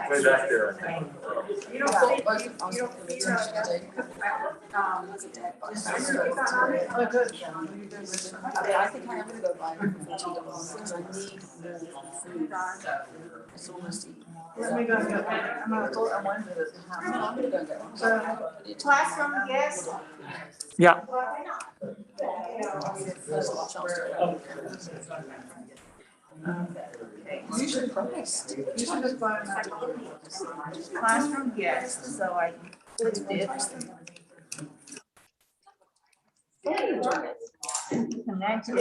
Way back there. Oh, good. I think I am going to go buy $40 because I need more food. It's almost eaten. Let me go and get one. I wanted to I'm going to go and get one. classroom, yes. Yeah. You should just buy them. Classroom, yes, so I did. Connect it.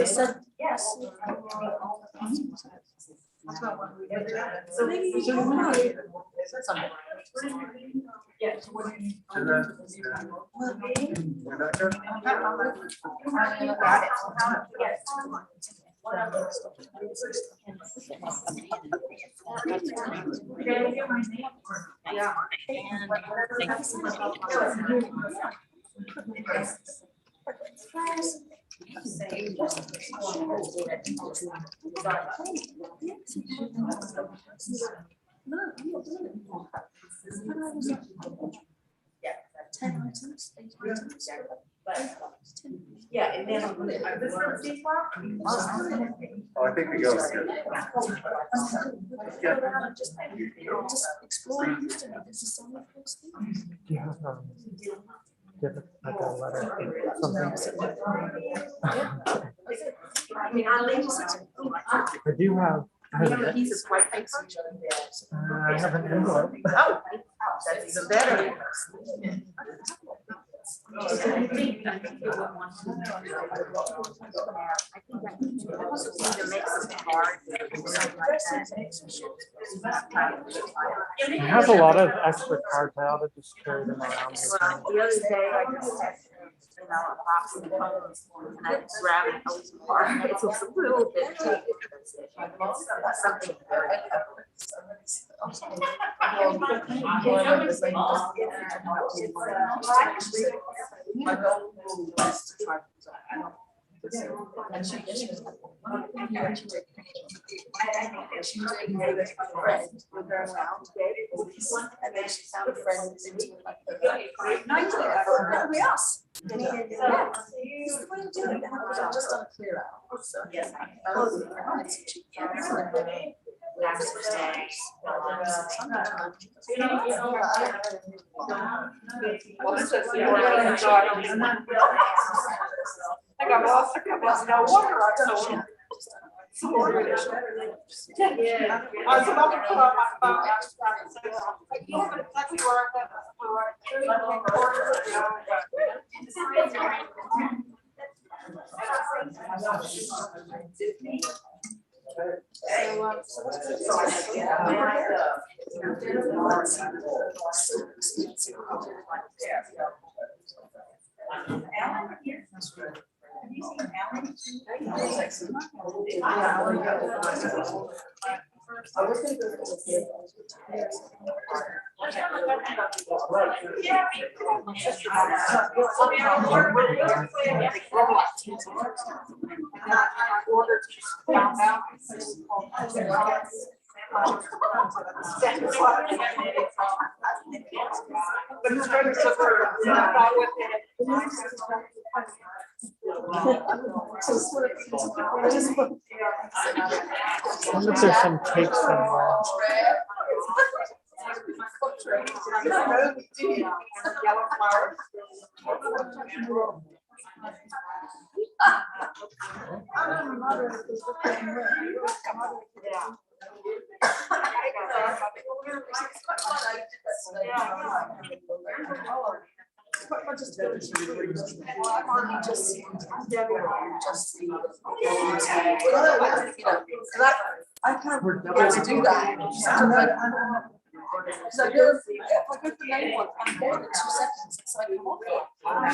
Yes. That's not one we did. So maybe you can Sunday. Yeah. So what do you need? Way back there. Got it. Yes. Yeah. Yeah, and then this one, see, Oh, I think we go here. Just explore Houston. This is so much things. Do you have like a letter, something? I mean, our ladies. I do have. I have an envelope. oh, that's even better. I have a lot of extra cards. I ought to just carry them around. The other day, I just had, a box of colors, and I grabbed it apart. It was a little bit too expensive. Something very And she was she made a friend with her around today, and then she found a friend into like the night everybody else. This is the way to do it. Just on a clear out. So yes, I got lost. No water. Yeah. I was about to put on my phone. I know exactly where I got Have you seen Alan? I wonder if there's some cake somewhere. I kind of forget to do that. So if I go to the main one, I'm more than 2 seconds, it's like, come on.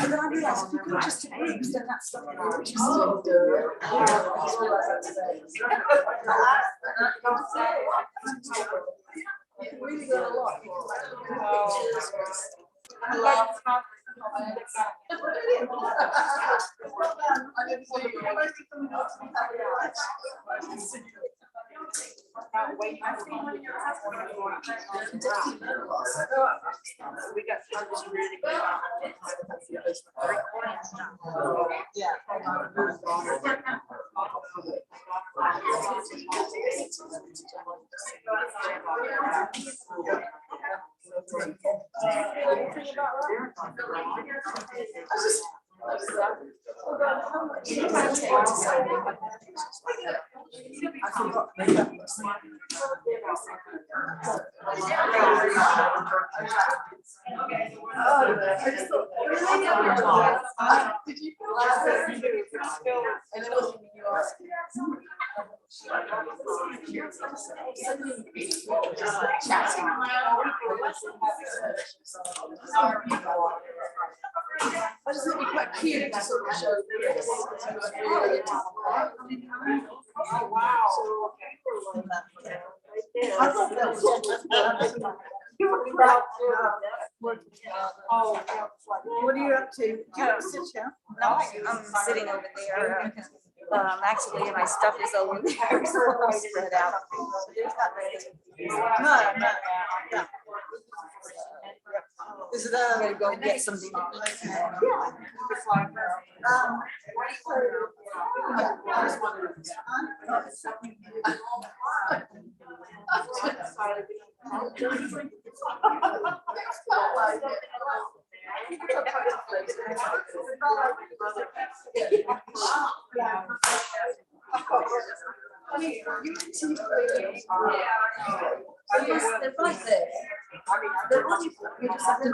And then I realized if you go just to eggs, then that's stuff that you're interested in. You really got a lot. I love. We got started really good. Did you and it wasn't you asking. Chatting around. I just think it'd be quite cute to sort of show this. Oh, wow. I thought that was what are you up to? You sit down? No, I'm sitting over there. Actually, my stuff is over there, so I'm spread out. No. Is it I'm gonna go get something. They're right there. They're only, you just have to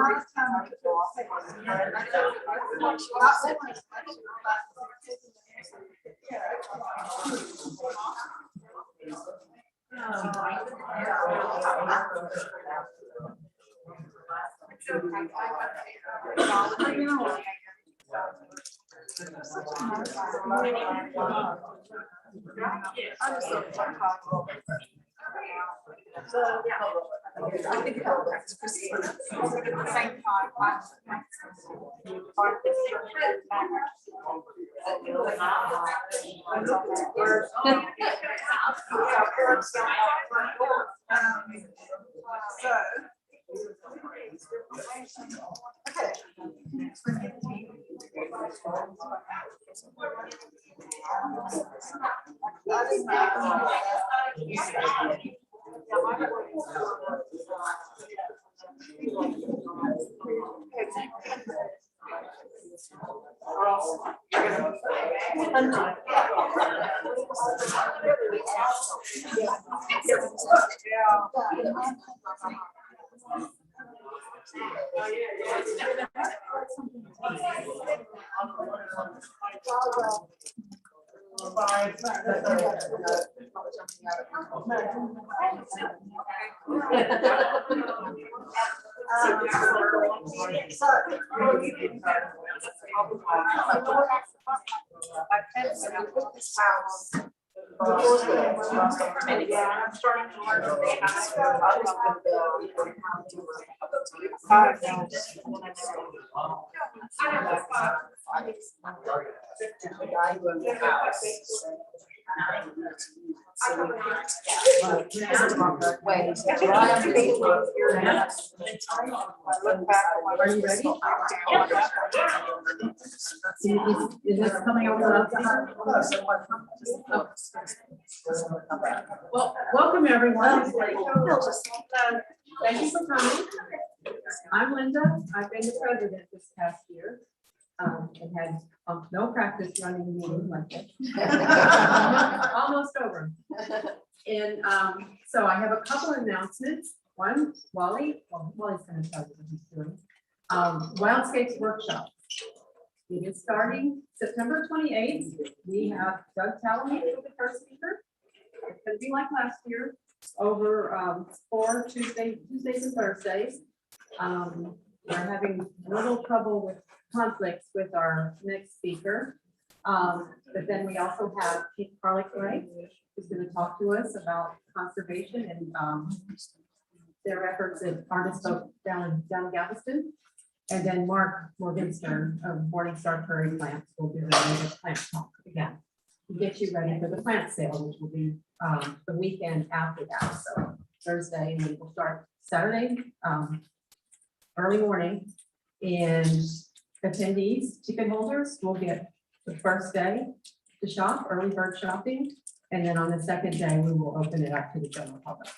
Are you ready? Is this coming over? Well, welcome everyone. Thank you for coming. I'm Linda. I've been the president this past year. And had no practice running a meeting like this. Almost over. And so I have a couple announcements. One, Wally's going to tell you what he's doing. Wildscapes Workshop. It is starting September 28th. We have Doug Talamy for the first speaker. It's going to be like last year, over 4 Tuesdays and Thursdays. We're having a little trouble with conflicts with our next speaker. But then we also have Chief Carly Clay, who's going to talk to us about conservation and their efforts at Artist Oak down in Galveston. And then Mark Morgenstern of Morningstar Prairie Plants will be running the plant talk again to get you ready for the plant sale, which will be the weekend after that. So Thursday, and we will start Saturday, early morning. And attendees, ticket holders will get the first day to shop, early bird shopping. And then on the second day, we will open it up to the general public.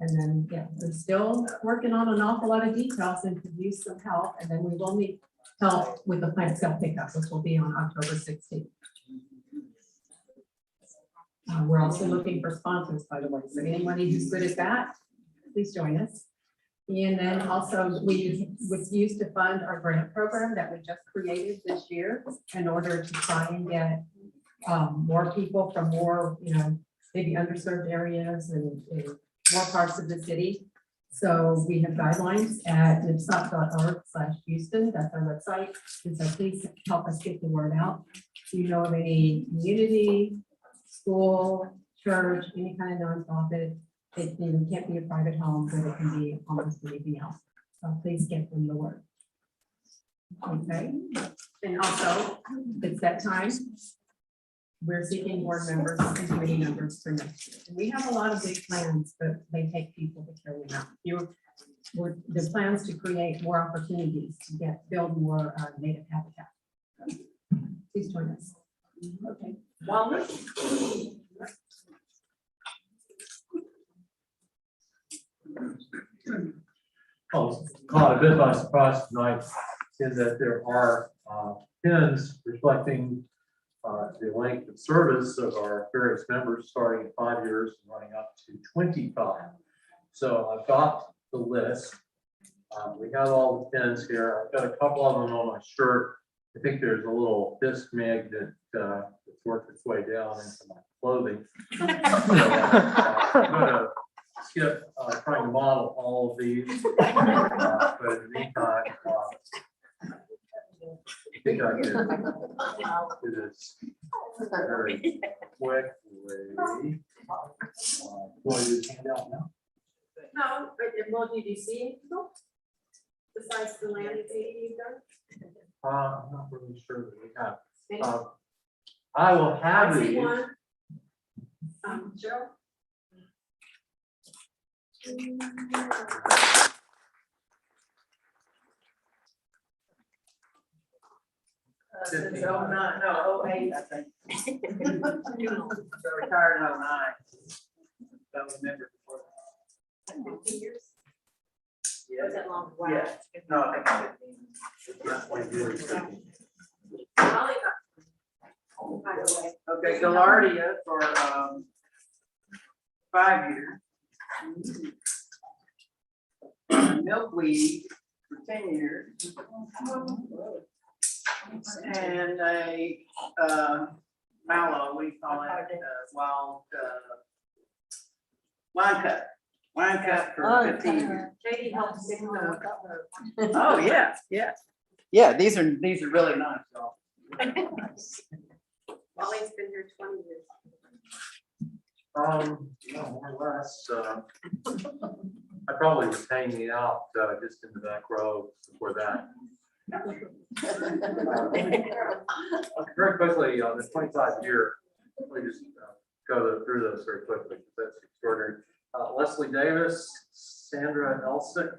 And then, yeah, we're still working on an awful lot of details and could use some help. And then we will need help with the plant sale pickup, which will be on October 16th. We're also looking for sponsors, by the way. So anybody who's good at that, please join us. And then also we was used to fund our grant program that we just created this year in order to try and get more people from more, maybe underserved areas and more parts of the city. So we have guidelines at nipsop.org/Houston. That's our website. And so please help us get the word out. Do you know of any community, school, church, any kind of nonprofit? It can't be a private home, but it can be almost anything else. So please get them the word. Okay. And also, it's that time. We're seeking board members and committee members for next year. And we have a lot of big plans, but they take people to carry them out. The plans to create more opportunities to build more native habitat. Please join us. Okay. Well, caught a bit by surprise tonight in that there are pins reflecting the length of service of our various members, starting at 5 years and running up to 25. So I've got the list. We have all the pins here. I've got a couple of them on my shirt. I think there's a little disc magnet that's worked its way down into my clothing. So, I'm going to skip trying to model all of these, but in the meantime, I think I can do this very quickly. Want to do this handout now? No, but well, did you see anything besides the land you've done? I'm not really sure that we have. I will have I see these. one. Cheryl? Since 09, no, 08, I think. So retired in 09. Don't remember before. 15 years? Yeah. Was that long? Wow. Yeah. No, I think 15. That's what you do. By the way. Okay, Gaillardia for 5 years. Milkweed for 10 years. And a mallow, we call it wild wine cut for 15 years. Katie helps pick them up. Oh, yeah, yeah. Yeah, these are really nice, y'all. Wally's been here 20 years. More or less. I probably was hanging out just in the back row before that. Very quickly on the 25 year, let me just go through those very quickly. That's extraordinary. Leslie Davis, Sandra Elsick,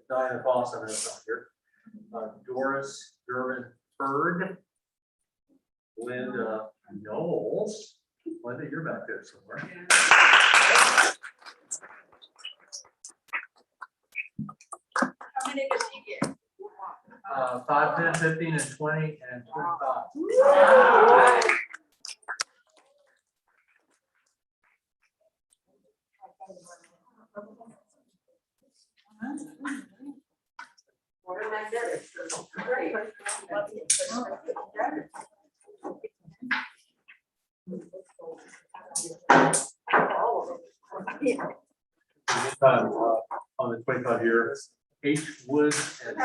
Diana Fossum is not here. Doris Durbin Bird, Linda Knowles. Linda, you're back there somewhere. How many did you get? 5, 10, 15, and 20, and 25. On the 25 years, H. Wood and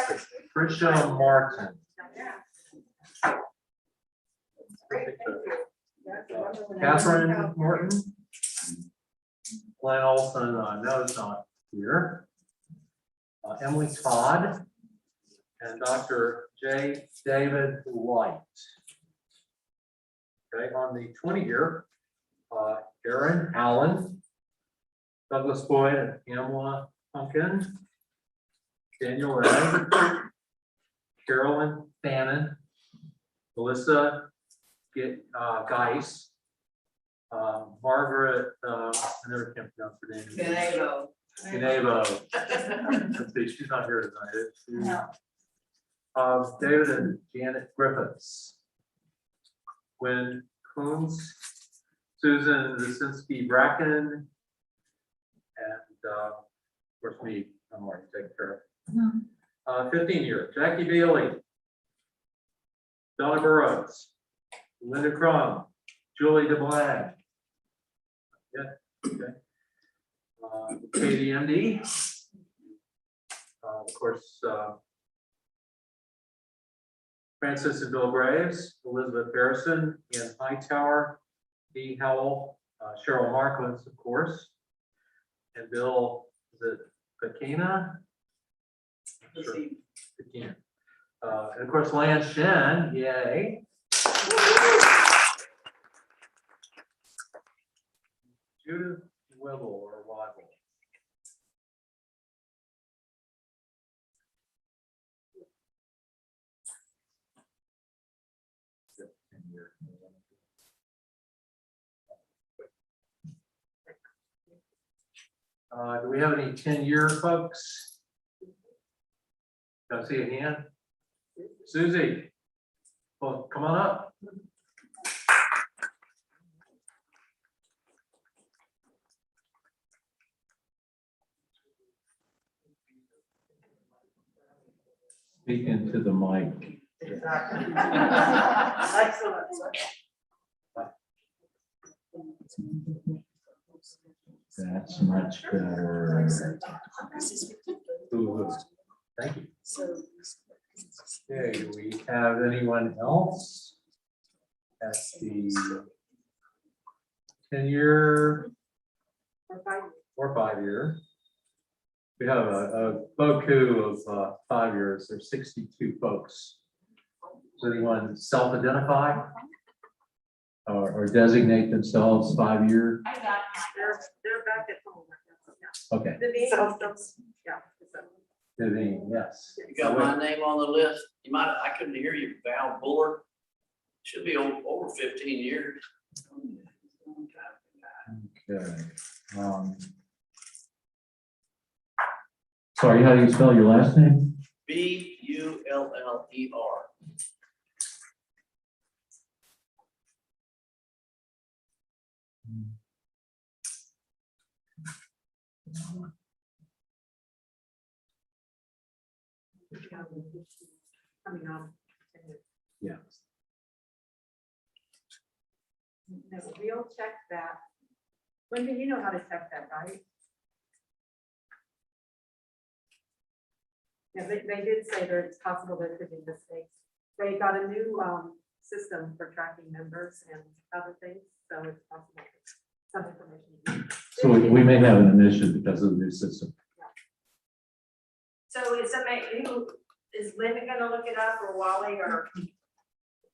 Patricia Martin. Catherine Morton, Glenn Olson, no, is not here. Emily Todd and Dr. J. David White. Okay, on the 20-year, Aaron Allen, Douglas Boyd and Pamela Pumpkin, Daniel Ray, Carolyn Fannin, Melissa Geis, Margaret, I never can pronounce her name. Ganavo. Let's see, she's not here tonight, is she? No. David and Janet Griffiths. Gwen Coons, Susan Zasinski Bracken, and of course me, I'm already taken care of. 15-year, Jackie Bailey, Donna Burrows, Linda Crum, Julie DeBlanc. Yeah, okay. Katie MD. Of course, Francis and Bill Graves, Elizabeth Harrison, Ian Hightower, Dee Howell, Cheryl Marquins, of course, and Bill, is it Pekina? Sure. Pekina. And of course, Lance Shen, yay. Judith Wibble or Waddle. Do we have any 10-year folks? Can I see a hand? Susie, well, come on up. Speak into the mic. Excellent. That's much better. Ooh, thank you. Okay, do we have anyone else at the 10-year or 5-year? We have a beaucoup of 5 years. There's 62 folks. Does anyone self-identify or designate themselves 5-year? I got it. They're back at home. Okay. Vivian, yes. You got my name on the list. You might, I couldn't hear you, Val Buller. Should be over 15 years. Okay. Sorry, how do you spell your last name? Buller. Coming on. Yeah. No, we'll check that. Wendy, you know how to check that, right? Yeah, they did say that it's possible there could be mistakes. They got a new system for tracking members and other things, so it's possible some information. So we may have an initiative because of the new system. So is somebody, who, is Linda gonna look it up or Wally or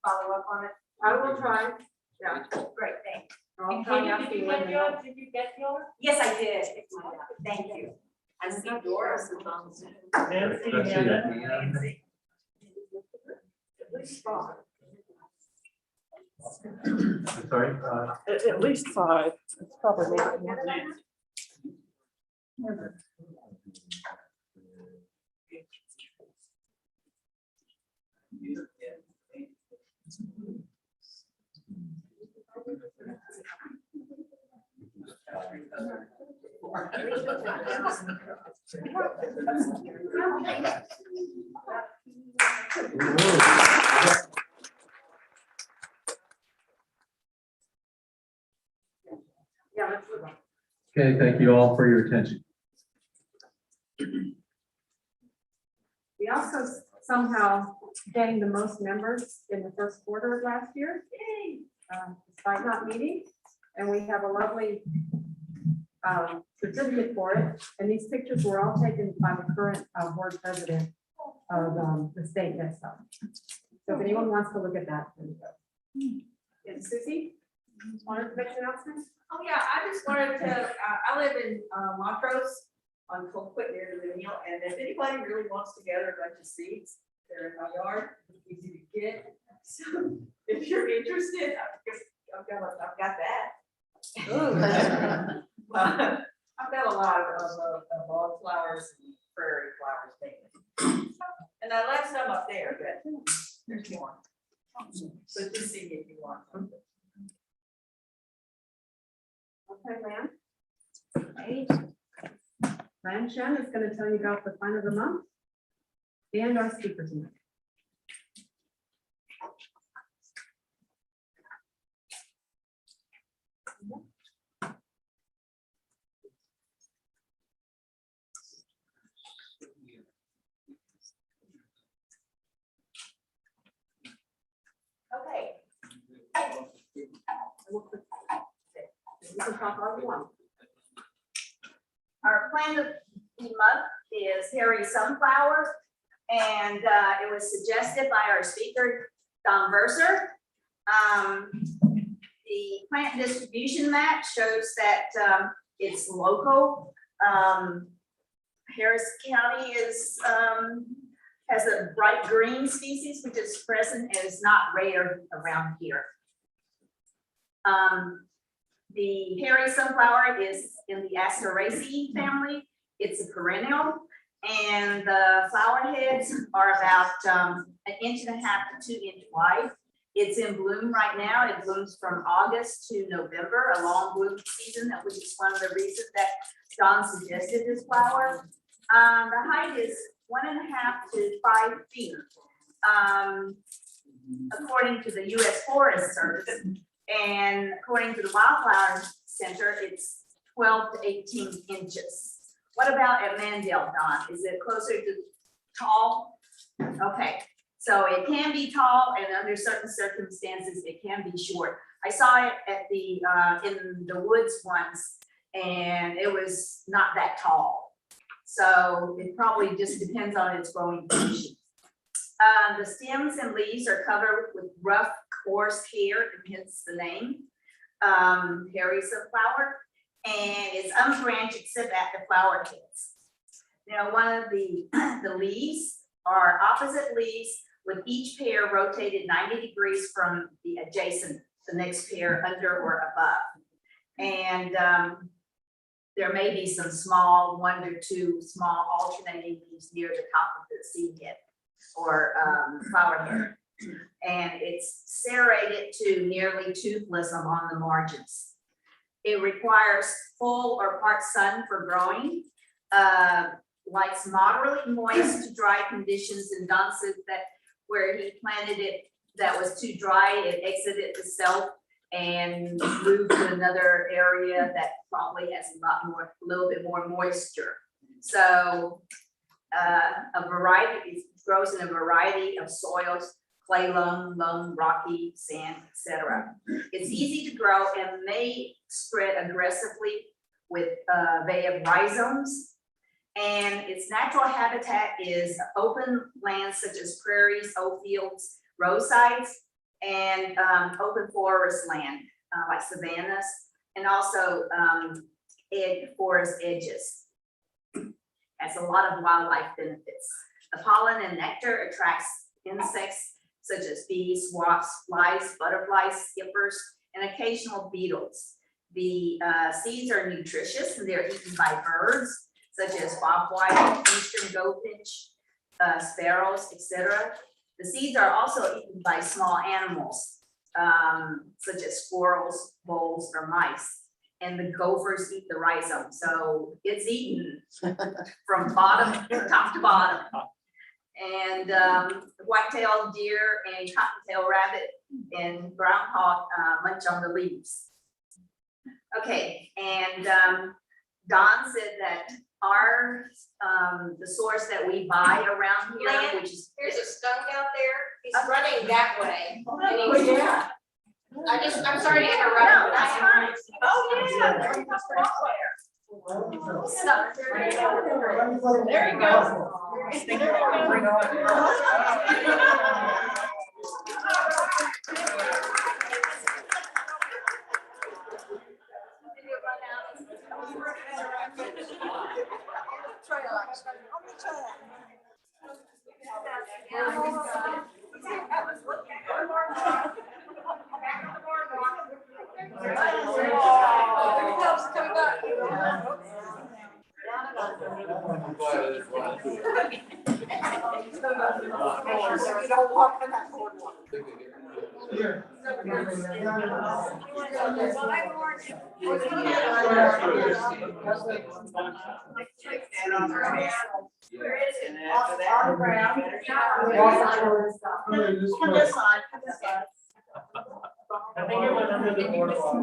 follow up on it? I will try. Yeah. Great, thanks. I'll try asking Linda. Did you get yours? Yes, I did. Thank you. I see Doris is on Zoom. Nancy, Let's see Hannah? at the end. I'm sorry. At least 5. It's probably not more than that. Yeah, let's move on. Okay, thank you all for your attention. We also somehow gained the most members in the first quarter of last year, despite not meeting. And we have a lovely certificate for it, and these pictures were all taken by the current board president of the state NISA. So if anyone wants to look at that, there you go. And Susie, wanted to make an announcement? Oh, yeah, I just wanted to, I live in Montrose on Colquitt near the Mill, and if anybody really wants to gather a bunch of seeds, they're in my yard, easy to get. So if you're interested, I've got that. I've got a lot of wildflowers and prairie flowers mainly. And I left some up there, but there's more. So just see if you want some. Okay, Lan. Lan Shen is going to tell you about the fun of the month and our speaker tonight. Okay. You can talk all you want. Our plant of the month is hairy sunflower, and it was suggested by our speaker, Don Verser. The plant distribution map shows that it's local. Harris County is has a bright green species, which is present and is not rare around here. The hairy sunflower is in the Asteraceae family. It's a perennial, and the flower heads are about 1.5 to 2 inches wide. It's in bloom right now. It blooms from August to November, a long bloom season, which is one of the reasons that Don suggested this flower. The height is 1.5 to 5 feet, according to the U.S. Forest Service. And according to the Wildflower Center, it's 12 to 18 inches. What about at Mandel, Don? Is it closer to tall? Okay, so it can be tall, and under certain circumstances, it can be short. I saw it at the in the woods once, and it was not that tall. So it probably just depends on its growing conditions. The stems and leaves are covered with rough, coarse hair, and hence the name, hairy sunflower, and it's unbranched except at the flower heads. Now, one of the leaves are opposite leaves with each pair rotated 90 degrees from the adjacent, the next pair under or above. And there may be some small, 1 or 2 small alternating leaves near the top of the seed head or flower head. And it's serrated to nearly toothless along the margins. It requires full or part sun for growing, likes moderately moist to dry conditions, and Don said that where he planted it that was too dry, it exited the cell and moved to another area that probably has a little bit more moisture. So a variety, it grows in a variety of soils, clay loam, rocky, sand, etc. It's easy to grow and may spread aggressively with they have rhizomes. And its natural habitat is open lands such as prairies, oat fields, roadsides, and open forest land like savannas, and also forest edges. Has a lot of wildlife benefits. The pollen and nectar attracts insects such as bees, wasps, flies, butterflies, skippers, and occasional beetles. The seeds are nutritious and they're eaten by birds such as bobwhite, eastern goldfinch, sparrows, etc. The seeds are also eaten by small animals such as squirrels, voles, or mice. And the gophers eat the rhizome, so it's eaten from top to bottom. And white-tailed deer and cottontail rabbit and groundhog munch on the leaves. Okay, and Don said that our the source that we buy around here, Lan, which is There's a skunk out there. He's running that way. And oh, he's- yeah. I'm sorry to interrupt. No, but that's I fine. have- Oh, yeah. There you go. I think it went under the boardwalk.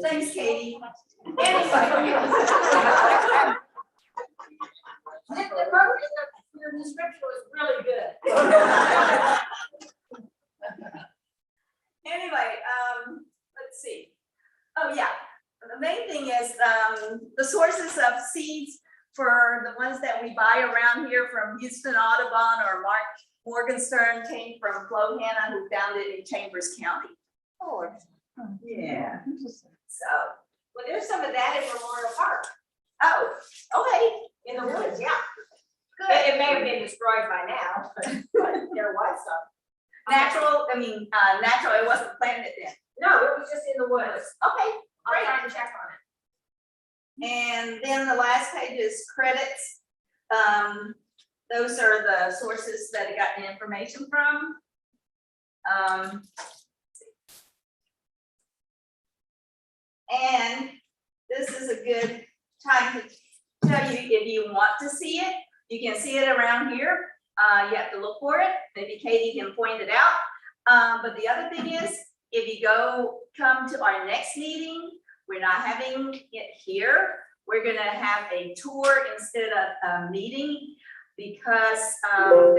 Thanks, Katie. Your description was really good. Anyway, let's see. Oh, yeah. The main thing is the sources of seeds for the ones that we buy around here from Houston Audubon or Mark Morgenstern came from Flo Hanna, who found it in Chambers County. Oh, yeah. So, well, there's some of that in Memorial Park. Oh, okay. In the woods, yeah. Good. It may have been destroyed by now, but there was some. Natural, natural, it wasn't planted then. No, it was just in the woods. Okay, great. I'll try to check on it. And then the last page is credits. Those are the sources that I got the information from. And this is a good time to tell you if you want to see it. You can see it around here. You have to look for it. Maybe Katie can point it out. But the other thing is, if you come to our next meeting, we're not having it here. We're gonna have a tour instead of a meeting because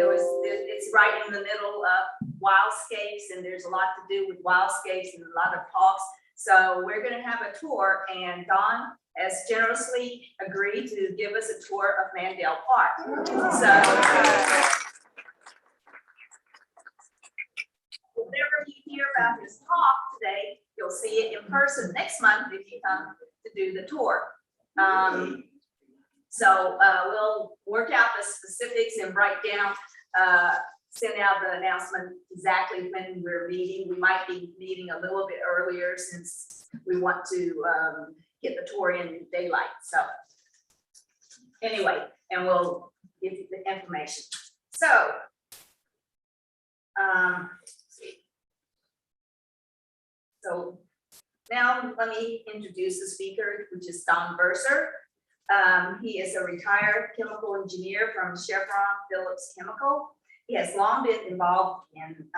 it's right in the middle of wildscapes and there's a lot to do with wildscapes and a lot of talks. So we're gonna have a tour, and Dawn has generously agreed to give us a tour of Mandel Park. So whatever you hear about his talk today, you'll see it in person next month if you come to do the tour. So we'll work out the specifics and write down, send out the announcement exactly when we're meeting. We might be meeting a little bit earlier since we want to get the tour in daylight. So anyway, and we'll give you the information. So, let's see. So now let me introduce the speaker, which is Don Verser. He is a retired chemical engineer from Chevron Phillips Chemical. He has long been involved in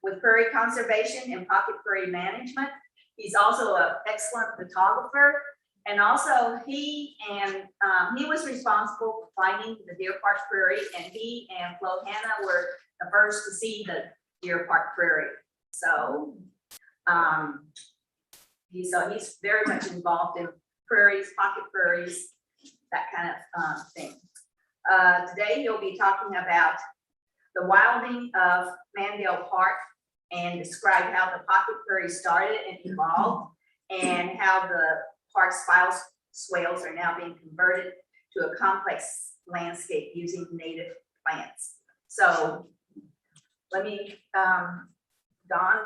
with prairie conservation and pocket prairie management. He's also an excellent photographer, and also he was responsible for finding the Deer Park Prairie, and he and Flo Hanna were the first to see the Deer Park Prairie. So he's very much involved in prairies, pocket prairies, that kind of thing. Today he'll be talking about the wilding of Mandel Park and describe how the pocket prairie started and evolved, and how the park's swales are now being converted to a complex landscape using native plants. So let me, Don.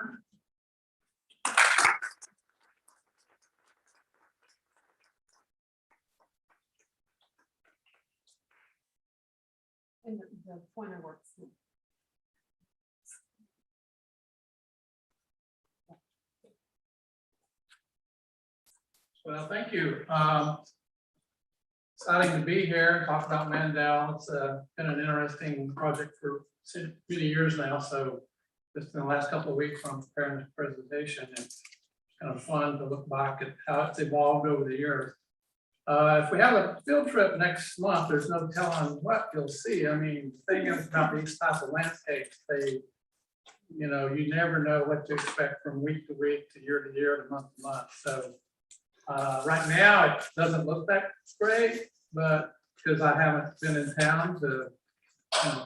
And the pointer works. Well, thank you. Exciting to be here and talk about Mandel. It's been an interesting project for many years now, so just in the last couple of weeks from preparing this presentation. It's kind of fun to look back at how it's evolved over the years. If we have a field trip next month, there's no telling what you'll see. I mean, the thing about these types of landscapes, you never know what to expect from week to week to year to month to month. So right now, it doesn't look that great, but because I haven't been in town to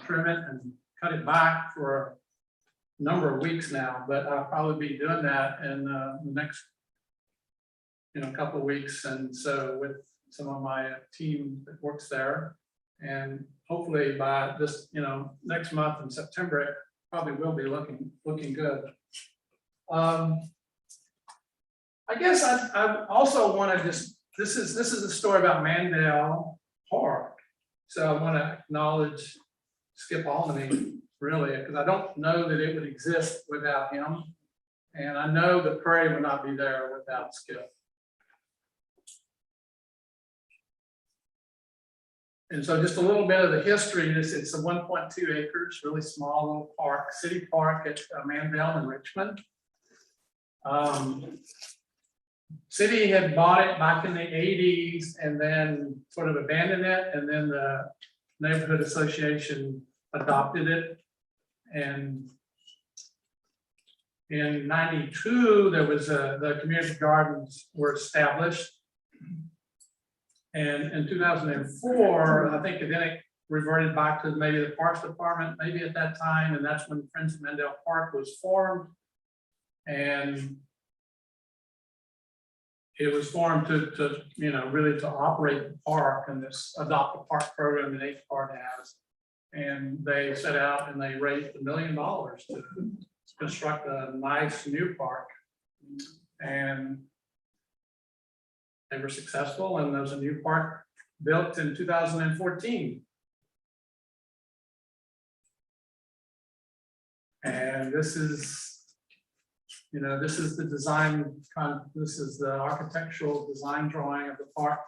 trim it and cut it back for a number of weeks now, but I'll probably be doing that in the next couple of weeks. And so with some of my team that works there, and hopefully by this, next month in September, it probably will be looking good. I guess I also want to this is a story about Mandel Park. So I want to acknowledge Skip Albany, really, because I don't know that it would exist without him. And I know the prairie would not be there without Skip. And so just a little bit of the history, it's a 1.2 acres, really small little park, city park at Mandel in Richmond. City had bought it back in the 80s and then sort of abandoned it. And then the neighborhood association adopted it. And in 92, there was the community gardens were established. And in 2004, I think then it reverted back to maybe the Parks Department, maybe at that time, and that's when Friends of Mandel Park was formed. And it was formed to really to operate the park and this adopt a park program that each part has. And they set out and they raised $1 million to construct a nice new park. And they were successful, and there was a new park built in 2014. And this is the design, this is the architectural design drawing of the park.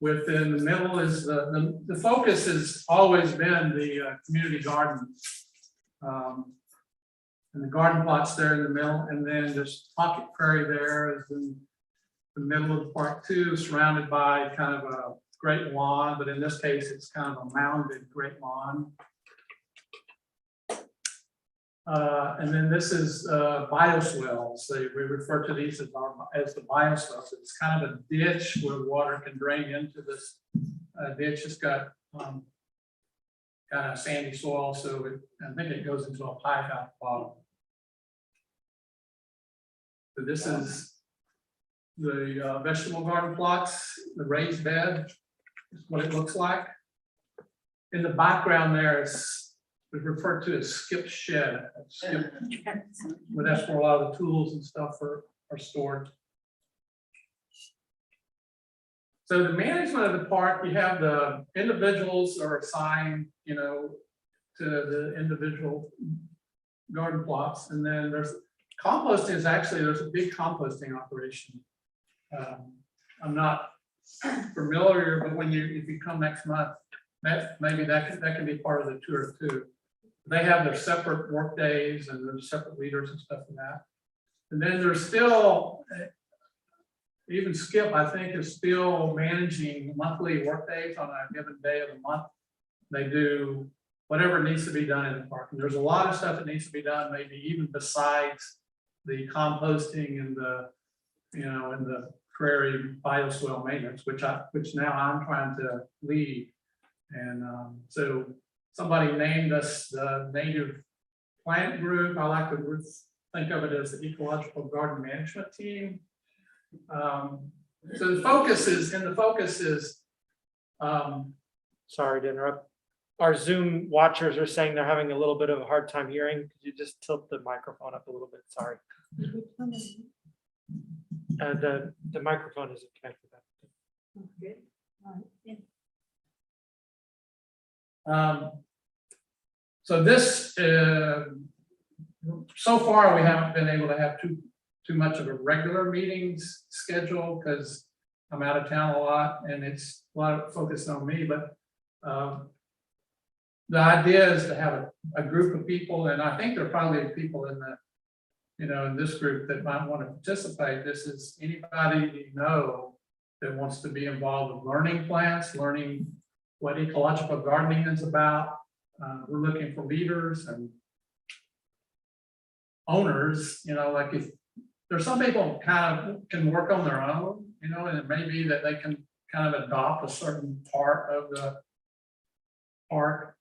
Within the middle is the focus has always been the community gardens. And the garden plots there in the middle, and then there's pocket prairie there is in the middle of the park too, surrounded by kind of a great lawn, but in this case, it's kind of a mounded great lawn. And then this is bioswales. We refer to these as the bioswales. It's kind of a ditch where water can drain into this ditch. It's got kind of sandy soil, so I think it goes into a pipe out the bottom. So this is the vegetable garden plots, the raised bed is what it looks like. In the background there is referred to as Skip's shed. Skip, but that's where a lot of the tools and stuff are stored. So the management of the park, you have the individuals are assigned, to the individual garden plots, and then there's composting is actually, there's a big composting operation. I'm not familiar, but if you come next month, maybe that can be part of the tour too. They have their separate work days and there's separate leaders and stuff in that. And then there's still, even Skip, I think, is still managing monthly work days on a given day of the month. They do whatever needs to be done in the park. And there's a lot of stuff that needs to be done, maybe even besides the composting and the, and the prairie bioswale maintenance, which now I'm trying to lead. And so somebody named us the native plant group. I like to think of it as the ecological garden management team. So the focus is, Sorry to interrupt. Our Zoom watchers are saying they're having a little bit of a hard time hearing. Could you just tilt the microphone up a little bit? Sorry. The microphone isn't connected. So this, so far we haven't been able to have too much of a regular meetings schedule because I'm out of town a lot and it's a lot of focus on me, but the idea is to have a group of people, and I think there are probably people in the, you know, in this group that might want to participate. This is anybody you know that wants to be involved with learning plants, learning what ecological gardening is about. We're looking for leaders and owners, you know, like if there's some people kind of can work on their own, you know, and it may be that they can kind of adopt a certain part of the park.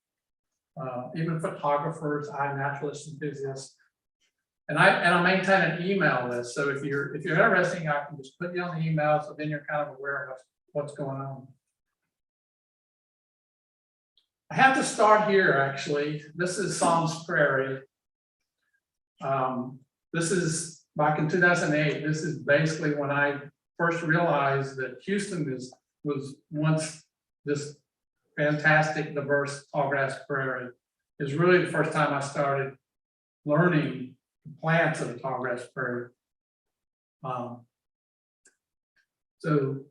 Even photographers, eye naturalists, enthusiasts. And I maintain an email list. So if you're interested, I can just put you on the email. So then you're kind of aware of what's going on. I have to start here, actually. This is Psalms Prairie. This is back in 2008. This is basically when I first realized that Houston was once this fantastic, diverse tallgrass prairie. Is really the first time I started learning the plants of the tallgrass prairie. So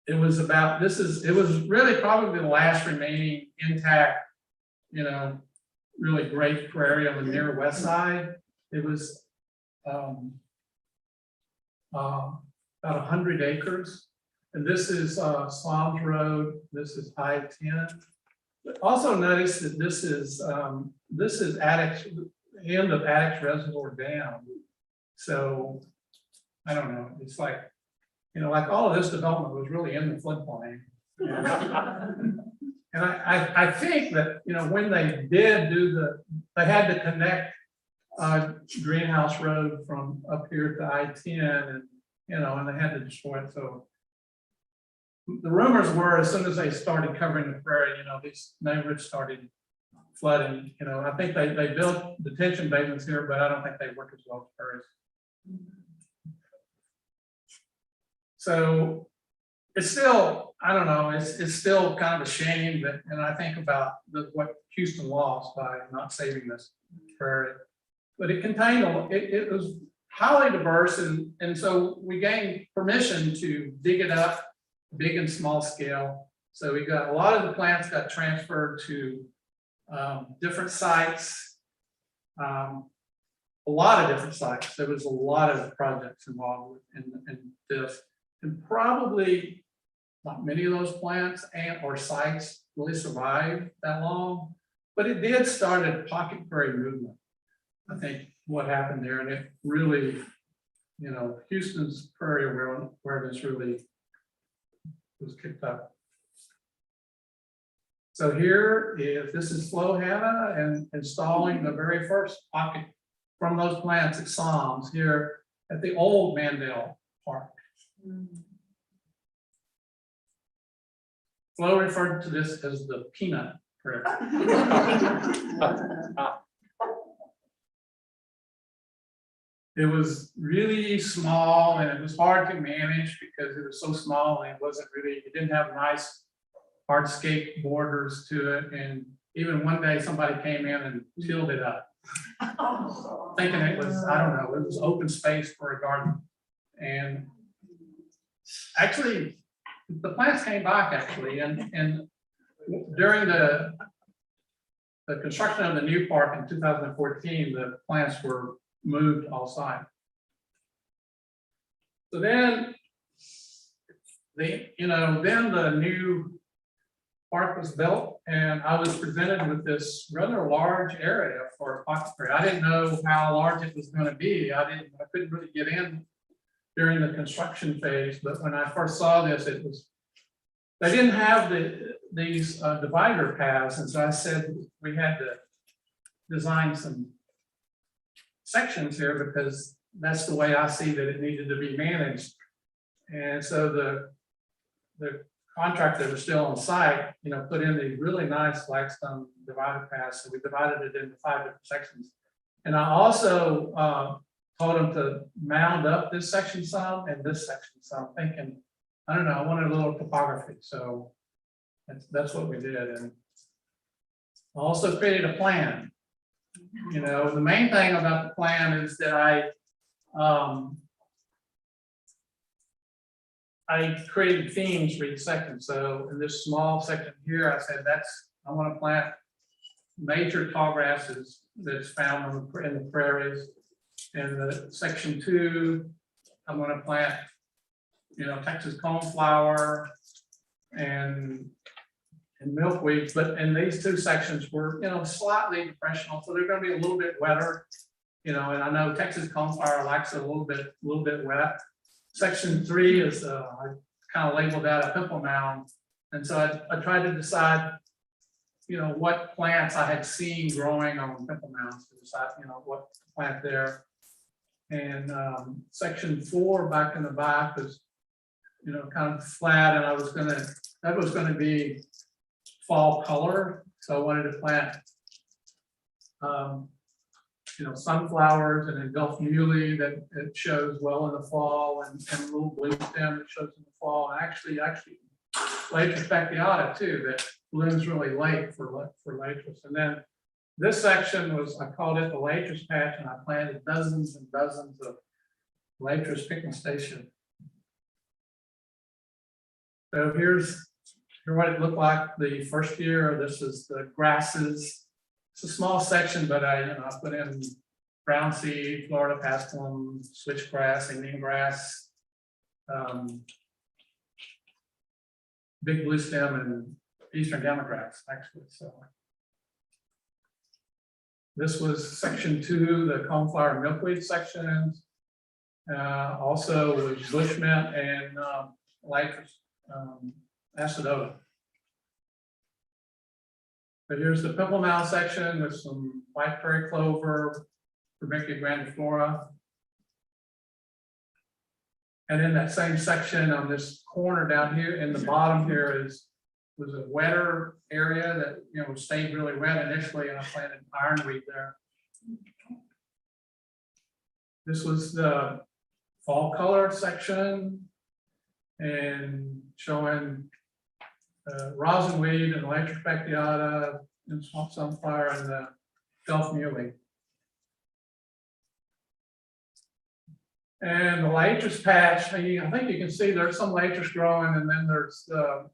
it was about, it was really probably the last remaining intact, you know, really great prairie on the near west side. It was about 100 acres. And this is Slams Road. This is I-10. But also notice that this is Addicts, the end of Addicts Reservoir Dam. So I don't know. It's like, you know, like all of this development was really in the floodplain. And I think that, you know, when they did they had to connect Greenhouse Road from up here to I-10, and you know, and they had to destroy it. So the rumors were, as soon as they started covering the prairie, you know, these neighborhoods started flooding. You know, I think they built detention basins here, but I don't think they work as well as prairies. So it's still, I don't know, it's still kind of a shame that, and I think about what Houston lost by not saving this prairie. But it contained, it was highly diverse, and so we gained permission to dig it up, big and small scale. So we got a lot of the plants got transferred to different sites, a lot of different sites. There was a lot of projects involved in this, and probably not many of those plants or sites really survived that long, but it did start a pocket prairie movement. I think what happened there, and it really, you know, Houston's prairie awareness really was kicked up. So here is, this is Flo Hanna and installing the very first pocket from those plants at Psalms here at the old Mandel Park. Flo referred to this as the peanut prairie. It was really small and it was hard to manage because it was so small and it didn't have nice hardscape borders to it. And even one day somebody came in and tilled it up, thinking it was, I don't know, it was open space for a garden. And actually, the plants came back actually, and during the construction of the new park in 2014, the plants were moved outside. So then the new park was built, and I was presented with this rather large area for a pocket prairie. I didn't know how large it was going to be. I couldn't really get in during the construction phase, but when I first saw this, they didn't have these divider paths, and so I said we had to design some sections here because that's the way I see that it needed to be managed. And so the contractor that was still on site, you know, put in these really nice flagstone divider paths. So we divided it into 5 different sections. And I also told him to mound up this section some and this section some, thinking, I don't know, I wanted a little topography. So that's what we did. And I also created a plan. You know, the main thing about the plan is that I created themes for each section. So in this small section here, I said I want to plant major tall grasses that's found in the prairies. In the section 2, I'm going to plant, Texas coneflower and milkweeds. But in these 2 sections were, slightly depressional, so they're going to be a little bit wetter. And I know Texas coneflower likes it a little bit wet. Section 3 is, I kind of labeled that a pimple mound. And so I tried to decide, what plants I had seen growing on pimple mounds to decide, what to plant there. And section 4 back in the back was, kind of flat, and that was gonna be fall color. So I wanted to plant, sunflowers and then Gulf muley that it shows well in the fall, and a little blue stem that shows in the fall. And actually, Latris Beckiata too, that blooms really late for Latris. And then this section I called it the Latris patch, and I planted dozens and dozens of Latris picking station. So here's what it looked like the first year. This is the grasses. It's a small section, but I put in brown seed, Florida paspalum, switchgrass, Indian grass, big blue stem, and eastern gamagrass, actually. So this was section 2, the coneflower milkweed sections. Also was bushmint and Latris acidota. But here's the pimple mound section with some white prairie clover, Formica grandiflora. And in that same section on this corner down here in the bottom here was a wetter area that stayed really wet initially, and I planted ironweed there. This was the fall color section and showing rosinweed and Latris Beckiata and swamp sunflower and the Gulf muley. And the Latris patch, I think you can see there's some Latris growing, and then there's the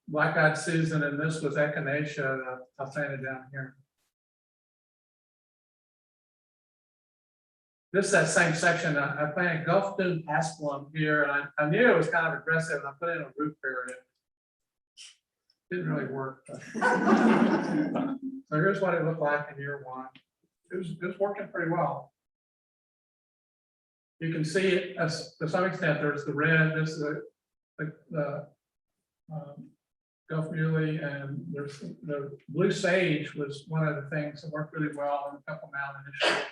black-eyed Susan, and this was Echinacea that I planted down here. This is that same section. I planted Gulf Doom paspalum here, and I knew it was kind of aggressive, and I put it in a root area. Didn't really work. So here's what it looked like in year 1. It was working pretty well. You can see it to some extent. There's the red. This is the Gulf muley, and there's the blue sage was one of the things that worked really well in the pimple mound initially.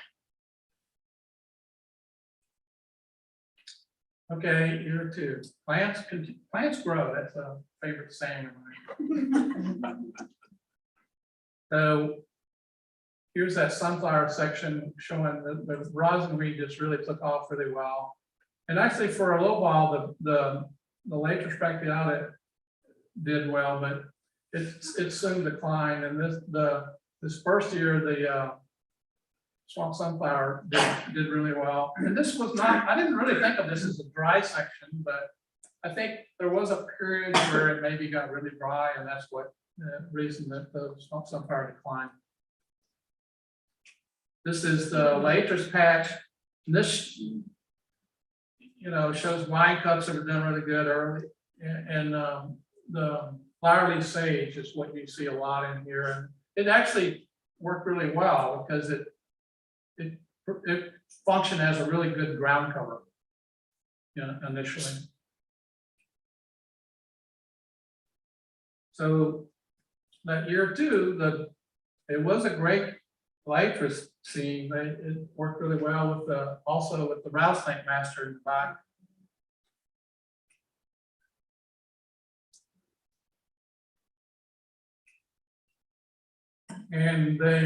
Okay, year 2. Plants grow. That's a favorite saying of mine. So here's that sunflower section showing the rosinweed just really took off really well. And actually, for a little while, the Latris Beckiata did well, but it soon declined. And this first year, the swamp sunflower did really well. And this was not, I didn't really think of this as a dry section, but I think there was a period where it maybe got really dry, and that's what the reason that the swamp sunflower declined. This is the Latris patch. This, shows wine cups that are doing really good early. And the flower leaf sage is what you see a lot in here. And it actually worked really well because it functioned as a really good ground cover, initially. So that year 2, it was a great Latris scene. It worked really well with also with the rattlesnake master in the back.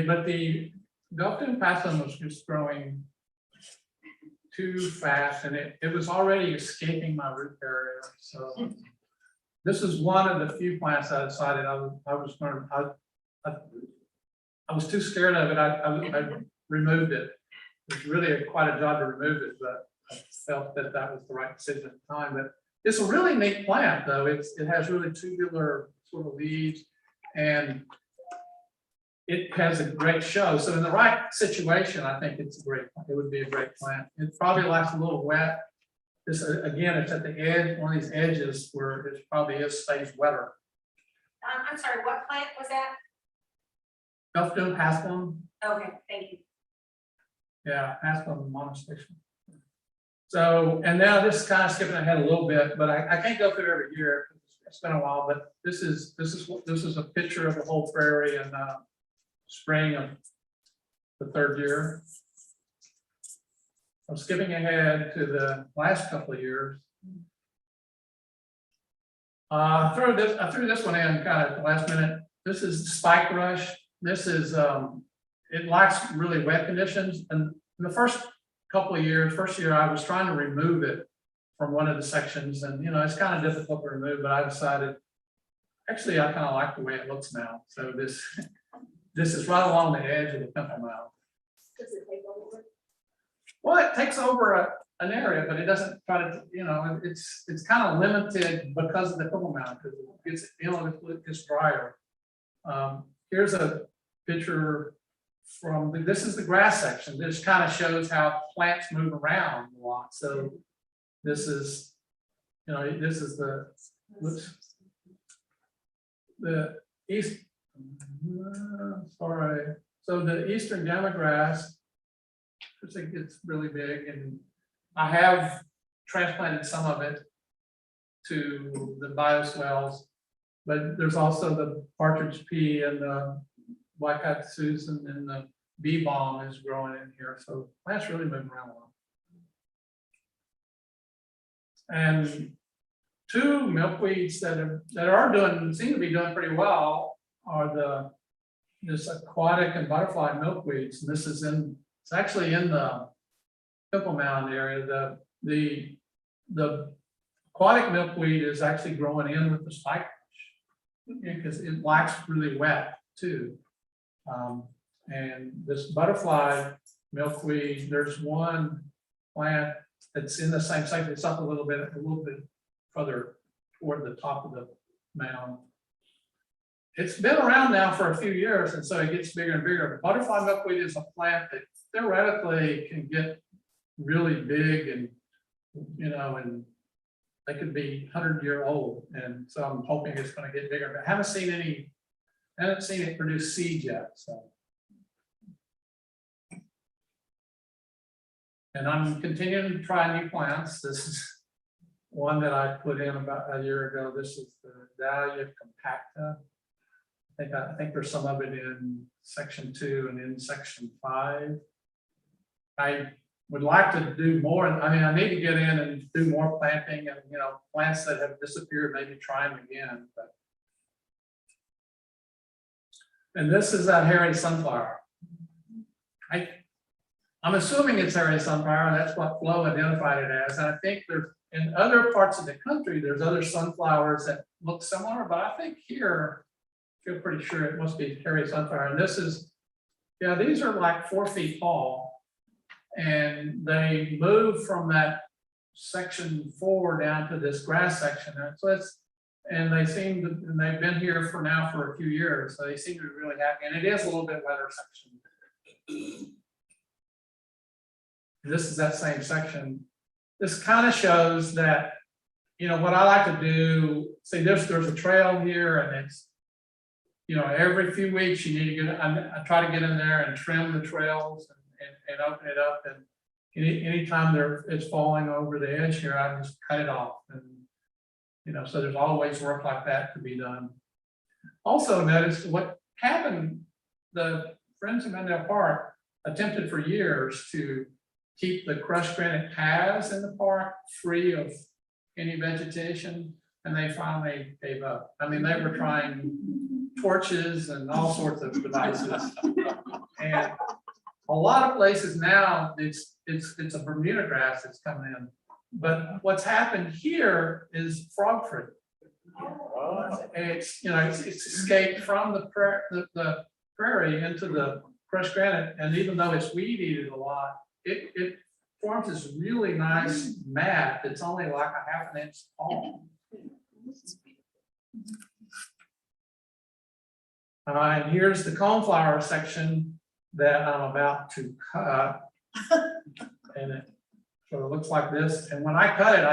But the Gulf Doom paspalum was just growing too fast, and it was already escaping my root area. So this is one of the few plants I decided I was too scared of it. I removed it. It was really quite a job to remove it, but I felt that was the right decision at the time. But It's a really neat plant, though. It has really tubular sort of leaves, and it has a great show. So in the right situation, I think it would be a great plant. It probably likes a little wet. This, again, it's at the edge, one of these edges where it probably stays wetter. I'm sorry, what plant was that? Elfdom, Haskell, Okay, thank you. yeah, Haskell monostation. So, and now this is kind of skipping ahead a little bit, but I can't go through every year. It's been a while, but this is a picture of the whole prairie in spring of the third year. I'm skipping ahead to the last couple of years. I threw this one in kind of at the last minute. This is spike rush. This is, it likes really wet conditions. And in the first couple of years, first year, I was trying to remove it from one of the sections. And, you know, it's kind of difficult to remove, but I decided, actually, I kind of like the way it looks now. So this is right along the edge of the Pimple Mound. Does it take over? Well, it takes over an area, but it doesn't try to, you know, it's kind of limited because of the Pimple Mound, because it gets, you know, it gets drier. Here's a picture from, this is the grass section. This kind of shows how plants move around a lot. So this is, you know, this is the east, sorry. So the eastern gamma grass, it gets really big, and I have transplanted some of it to the bioswales, but there's also the partridge pea and the white-eyed Susan and the bee balm is growing in here. So plants really move around a lot. And two milkweeds that are doing, seem to be doing pretty well are this aquatic and butterfly milkweeds. And this is it's actually in the Pimple Mound area. The aquatic milkweed is actually growing in with the spike rush because it likes really wet too. And this butterfly milkweed, there's one plant that's in the same section. It's up a little bit further toward the top of the mound. It's been around now for a few years, and so it gets bigger and bigger. Butterfly milkweed is a plant that theoretically can get really big, and you know, and they could be 100-year-old. And so I'm hoping it's going to get bigger. But I haven't seen it produce seeds yet. So, and I'm continuing to try new plants. This is one that I put in about a year ago. This is the Dahlia Compacta. I think there's some of it in section 2 and in section 5. I would like to do more. I mean, I need to get in and do more planting, and you know, plants that have disappeared, maybe try them again. But and this is a hairy sunflower. I'm assuming it's hairy sunflower. That's what Flo identified it as. And I think there's in other parts of the country, there's other sunflowers that look similar, but I think here, I feel pretty sure it must be hairy sunflower. And this is, yeah, these are like 4 feet tall. And they move from that section 4 down to this grass section. And so and they've been here for a few years. So they seem to be really happy. And it is a little bit wetter section. This is that same section. This kind of shows that, you know, what I like to do, see there's a trail here, and it's, you know, every few weeks you need to get, I try to get in there and trim the trails and open it up. And anytime it's falling over the edge here, I just cut it off. And, you know, so there's always work like that to be done. Also notice what happened, the Friends of Mendel Park attempted for years to keep the crushed granite paths in the park free of any vegetation, and they finally gave up. I mean, they were trying torches and all sorts of devices. And a lot of places now, it's a Bermuda grass that's coming in. But what's happened here is frog fruit. It's, you know, it's escaped from the prairie into the crushed granite, and even though it's weed eated a lot, it forms this really nice mat that's only like a half an inch tall. And here's the coneflower section that I'm about to cut. And it sort of looks like this. And when I cut it,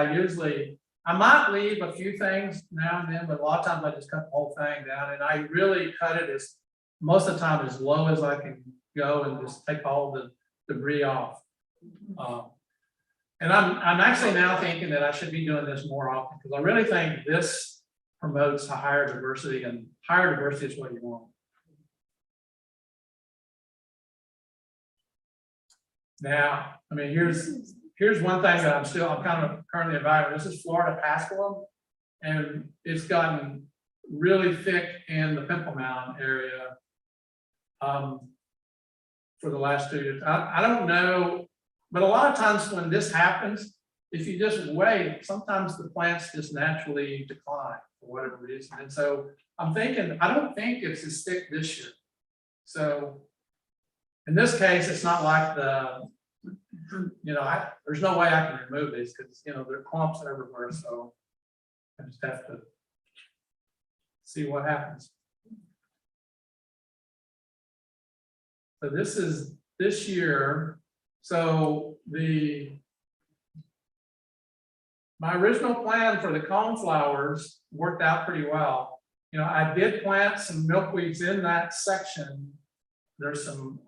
I might leave a few things now and then, but a lot of times I just cut the whole thing down. And I really cut it most of the time as low as I can go and just take all the debris off. And I'm actually now thinking that I should be doing this more often because I really think this promotes a higher diversity, and higher diversity is what you want. Now, I mean, here's one thing that I'm kind of currently evaluating. This is Florida Pascalum, and it's gotten really thick in the Pimple Mound area for the last 2 years. I don't know, but a lot of times when this happens, if you just wait, sometimes the plants just naturally decline for whatever reason. And so I'm thinking, I don't think it's as thick this year. So in this case, it's not like there's no way I can remove these because, there are clumps everywhere. So I just have to see what happens. So this is this year. So my original plan for the coneflowers worked out pretty well. I did plant some milkweeds in that section. There's some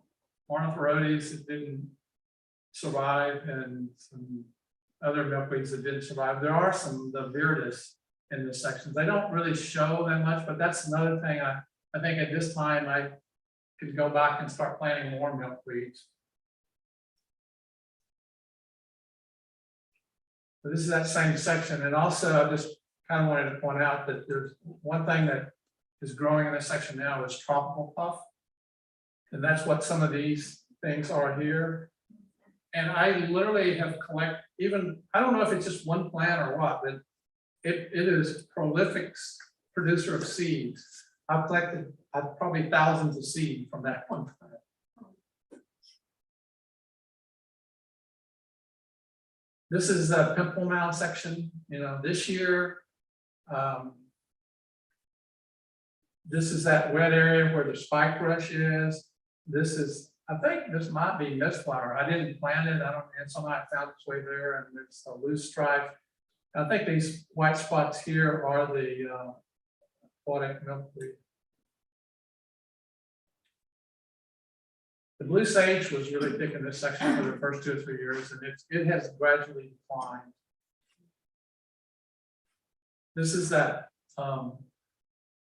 ornithoroides that didn't survive and some other milkweeds that didn't survive. There are some the viridis in this section. They don't really show that much, but that's another thing. I think at this time I could go back and start planting more milkweeds. So this is that same section. And also I just kind of wanted to point out that there's one thing that is growing in this section now is tropical puff. And that's what some of these things are here. And I literally have collected, I don't know if it's just one plant or what, but it is prolific producer of seeds. I've collected probably thousands of seeds from that one plant. This is the Pimple Mound section. This year, this is that wet area where the spike brush is. I think this might be mistflower. I didn't plant it. And somehow I found its way there, and it's a loose stripe. I think these white spots here are the aquatic milkweed. The blue sage was really thick in this section for the first 2 or 3 years, and it has gradually declined. This is that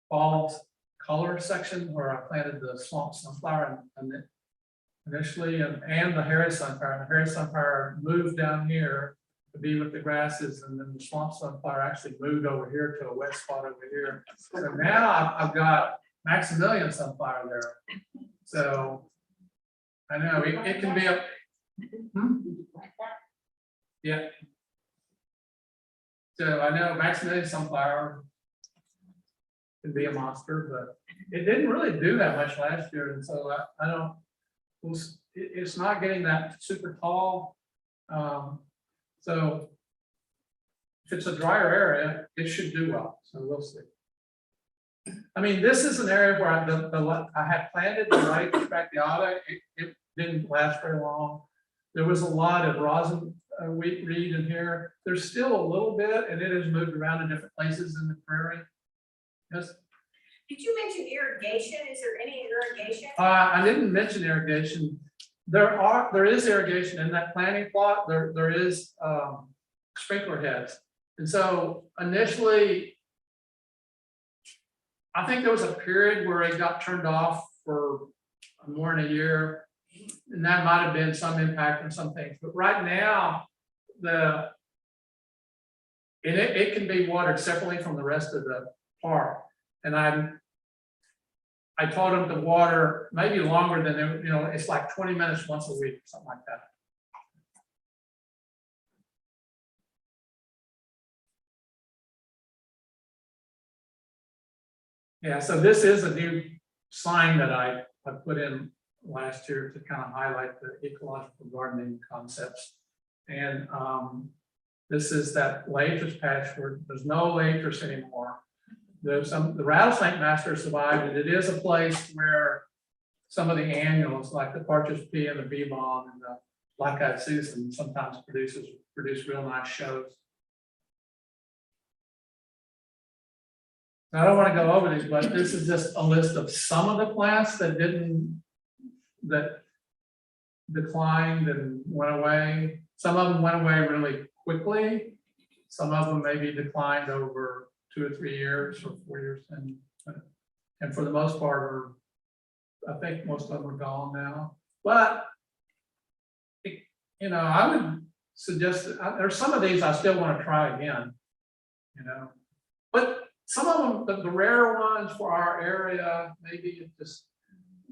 fall color section where I planted the swamp sunflower initially, and the hairy sunflower. And the hairy sunflower moved down here to be with the grasses, and then the swamp sunflower actually moved over here to a wet spot over here. So now I've got Maximilian sunflower there. So I know it can be a yeah. So I know Maximilian sunflower can be a monster, but it didn't really do that much last year, and so I don't. It's not getting that super tall. So if it's a drier area, it should do well. So we'll see. I mean, this is an area where I had planted the lake Bracteata. It didn't last very long. There was a lot of rosin wheat reed in here. There's still a little bit, and it has moved around in different places in the prairie. Yes. Did you mention irrigation? Is there any irrigation? I didn't mention irrigation. There is irrigation in that planting plot. There is sprinkler heads. And so initially, I think there was a period where it got turned off for more than a year. And that might have been some impact on some things. But right now, it can be watered separately from the rest of the park. And I told them to water maybe longer than, it's like 20 minutes once a week, something like that. Yeah, so this is a new sign that I put in last year to kind of highlight the ecological gardening concepts. And this is that lathris patch where there's no lathris anymore. There's the rattlesnake master survived, and it is a place where some of the annuals, like the partridge pea and the bee balm and the black-eyed Susan, sometimes produce real nice shows. I don't want to go over these, but this is just a list of some of the plants that declined and went away. Some of them went away really quickly. Some of them maybe declined over 2 or 3 years or 4 years. And for the most part, I think most of them are gone now. But, you know, I would suggest that there's some of these I still want to try again, you know. But some of them, the rarer ones for our area, maybe it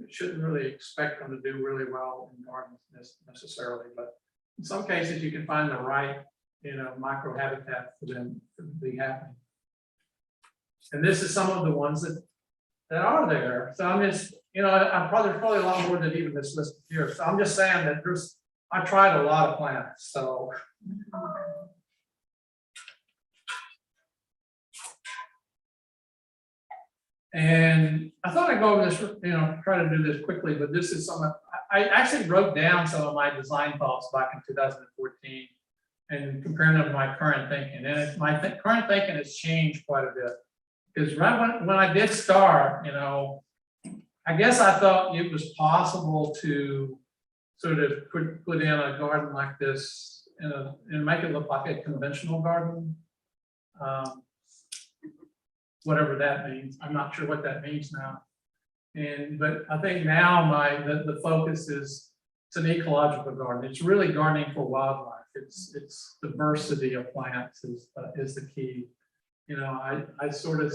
shouldn't really expect them to do really well in gardens necessarily. But in some cases, you can find the right, you know, micro habitat for them to be happening. And this is some of the ones that are there. So I'm just, you know, there's probably a lot more than even this list here. So I'm just saying that I tried a lot of plants, so. And I thought I'd go over this, you know, try to do this quickly, but this is something, I actually wrote down some of my design thoughts back in 2014 and comparing them to my current thinking. And my current thinking has changed quite a bit. Because right when I did start, you know, I guess I thought it was possible to sort of put in a garden like this and make it look like a conventional garden. Whatever that means. I'm not sure what that means now. But I think now the focus is it's an ecological garden. It's really gardening for wildlife. It's diversity of plants is the key. You know, I sort of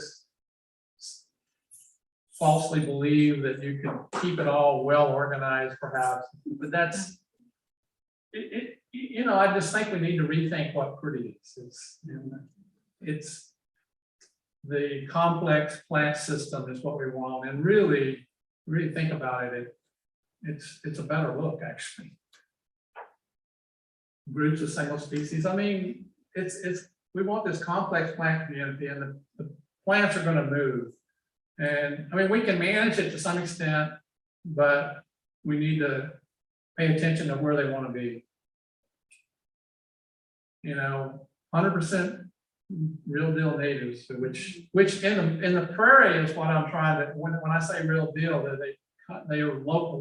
falsely believe that you can keep it all well organized, perhaps, but that's you know, I just think we need to rethink what pretty is. It's the complex plant system is what we want, and really think about it. It's a better look, actually. Groups of single species. I mean, we want this complex plant community, and the plants are going to move. And I mean, we can manage it to some extent, but we need to pay attention to where they want to be. You know, 100% real deal natives, which in the prairie is what I'm trying to, when I say real deal, that they are local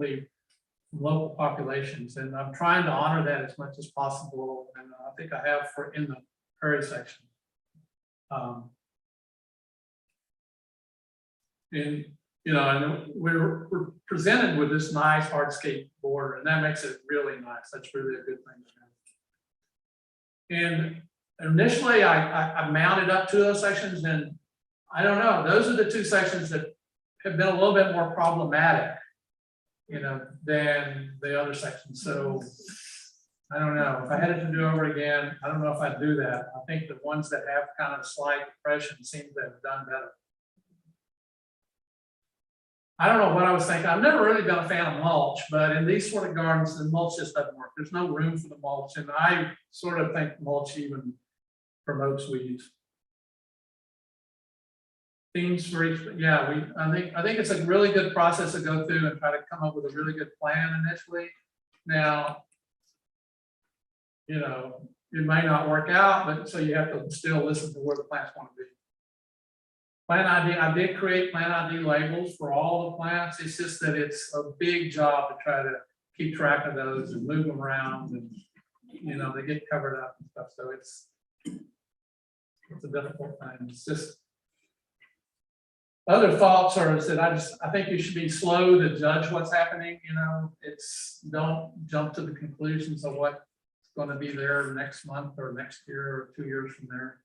populations, and I'm trying to honor that as much as possible. And I think I have in the prairie section. And you know, and we're presented with this nice hardscape border, and that makes it really nice. That's really a good thing to have. And initially, I mounted up 2 of those sections, and I don't know, those are the 2 sections that have been a little bit more problematic, you know, than the other sections. So I don't know, if I had it to do over again, I don't know if I'd do that. I think the ones that have kind of slight depression seem to have done better. I don't know what I was thinking. I've never really been a fan of mulch, but in these sort of gardens, the mulch just doesn't work. There's no room for the mulch, and I sort of think mulch even promotes weeds. Themes for each, yeah, I think it's a really good process to go through and try to come up with a really good plan initially. Now, you know, it may not work out, but so you have to still listen to where the plants want to be. Plant ID, I did create plant ID labels for all the plants. It's just that it's a big job to try to keep track of those and move them around, and you know, they get covered up and stuff. So it's a difficult thing. It's just other thoughts are is that I think you should be slow to judge what's happening. You know, don't jump to the conclusions of what's going to be there next month or next year or 2 years from there.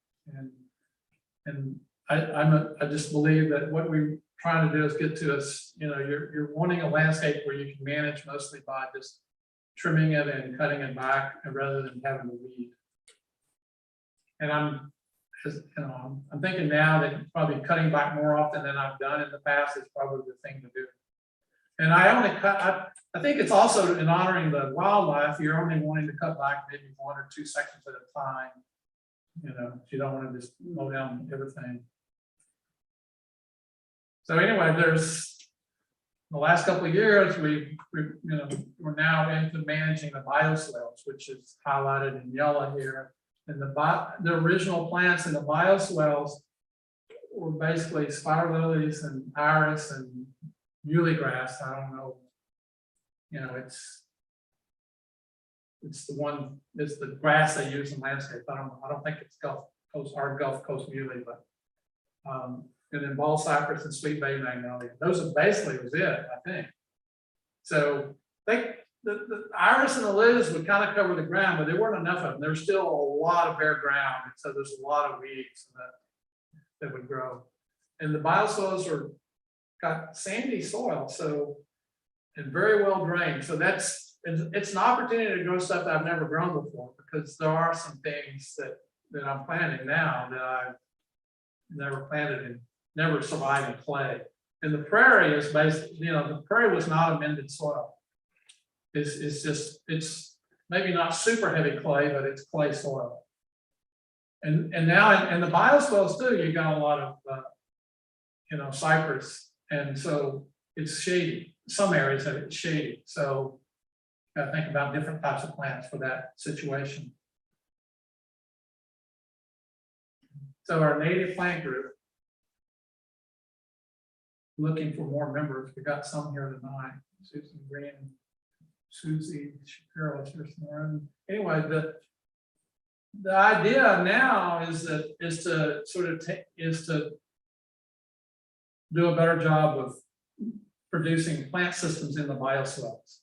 And I just believe that what we're trying to do is get to us, you know, you're wanting a landscape where you can manage mostly by just trimming it and cutting it back rather than having to weed. And I'm thinking now that probably cutting back more often than I've done in the past is probably the thing to do. And I only cut, I think it's also in honoring the wildlife, you're only wanting to cut back maybe 1 or 2 sections at a time. You know, you don't want to just mow down everything. So anyway, there's, the last couple of years, we're now into managing the bioswales, which is highlighted in yellow here. And the original plants in the bioswales were basically spider lilies and iris and muley grass. I don't know, you know, it's the grass they use in landscape. I don't think it's Gulf Coast muley, but and then ball cypress and sweet bay magnolia. Those are basically was it, I think. So the iris and the lilies would kind of cover the ground, but there weren't enough of them. There's still a lot of bare ground, and so there's a lot of weeds that would grow. And the bioswales got sandy soil, so and very well drained. So it's an opportunity to grow stuff that I've never grown before, because there are some things that I'm planting now that I've never planted in, never survived in clay. And the prairie is basically, you know, the prairie was not amended soil. It's maybe not super heavy clay, but it's clay soil. And now in the bioswales too, you got a lot of cypress, and so it's shady. Some areas have it shady, so got to think about different types of plants for that situation. So our native plant group, looking for more members. We got some here tonight. Susan Green, Susie Shapiro is here somewhere. Anyway, the idea now is to do a better job of producing plant systems in the bioswales.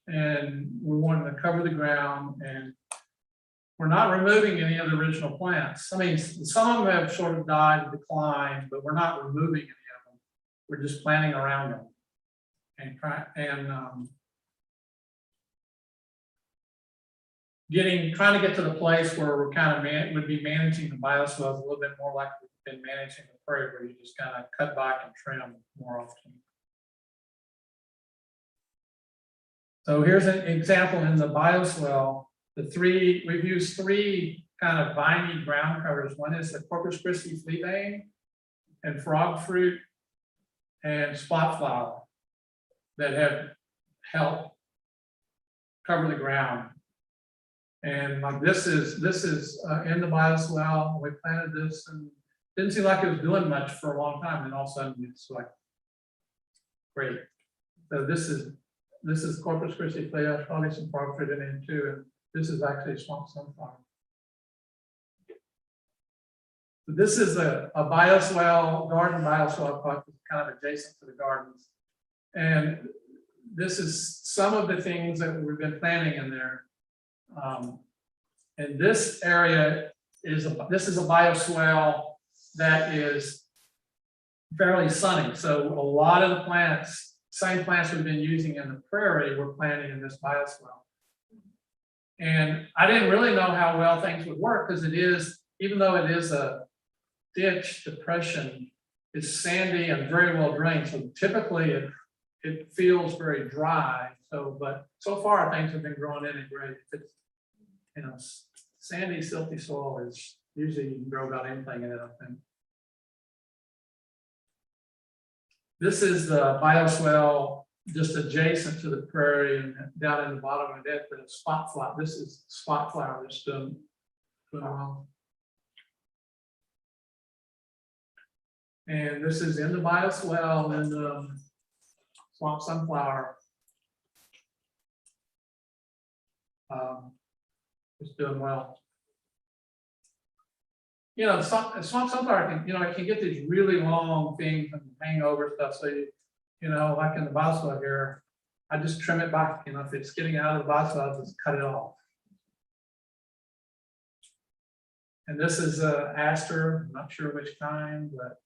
And we wanted to cover the ground, and we're not removing any of the original plants. I mean, some of them have sort of died and declined, but we're not removing any of them. We're just planting around them and trying to get to the place where we're kind of would be managing the bioswales a little bit more like we've been managing the prairie, where you just kind of cut back and trim more often. So here's an example in the bioswale. We've used 3 kind of viney ground covers. One is the Corpus Christi fleabane and frog fruit and spot flower that have helped cover the ground. And like this is in the bioswale. We planted this and didn't seem like it was doing much for a long time, and all of a sudden it's like great. So this is Corpus Christi fleabane, probably some frog fruit in it too, and this is actually swamp sunflower. So this is a bioswale, garden bioswale part, kind of adjacent to the gardens. And this is some of the things that we've been planting in there. And this area is a bioswale that is fairly sunny. So a lot of the plants, same plants we've been using in the prairie, we're planting in this bioswale. And I didn't really know how well things would work, because it is, even though it is a ditch depression, it's sandy and very well drained. So typically it feels very dry. So, but so far things have been growing in and great. If it's, sandy, silty soil is usually you can grow about anything in it, I think. This is the bioswale just adjacent to the prairie, and down in the bottom of it, the spot flower. This is spot flower that's doing well. And this is in the bioswale, and the swamp sunflower. It's doing well. You know, swamp sunflower can, it can get these really long things and hang over stuff. So like in the bioswale here, I just trim it back. If it's getting out of the bioswale, I just cut it off. And this is aster. I'm not sure which kind, but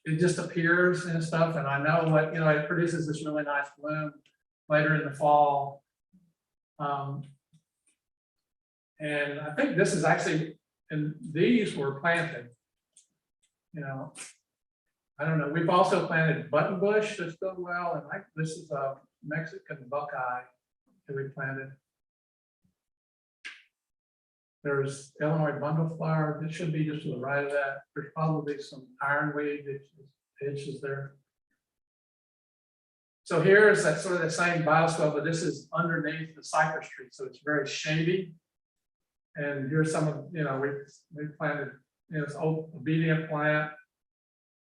it just appears and stuff. And I know what, it produces this really nice bloom later in the fall. And I think this is actually, and these were planted, I don't know, we've also planted button bush that's done well, and like, this is a Mexican buckeye that we planted. There's Illinois bundleflower, it should be just to the right of that, there's probably some ironweed ditches there. So here is that sort of the same bioswale, but this is underneath the cypress tree, so it's very shady. And here's some of, we planted, this old obedient plant,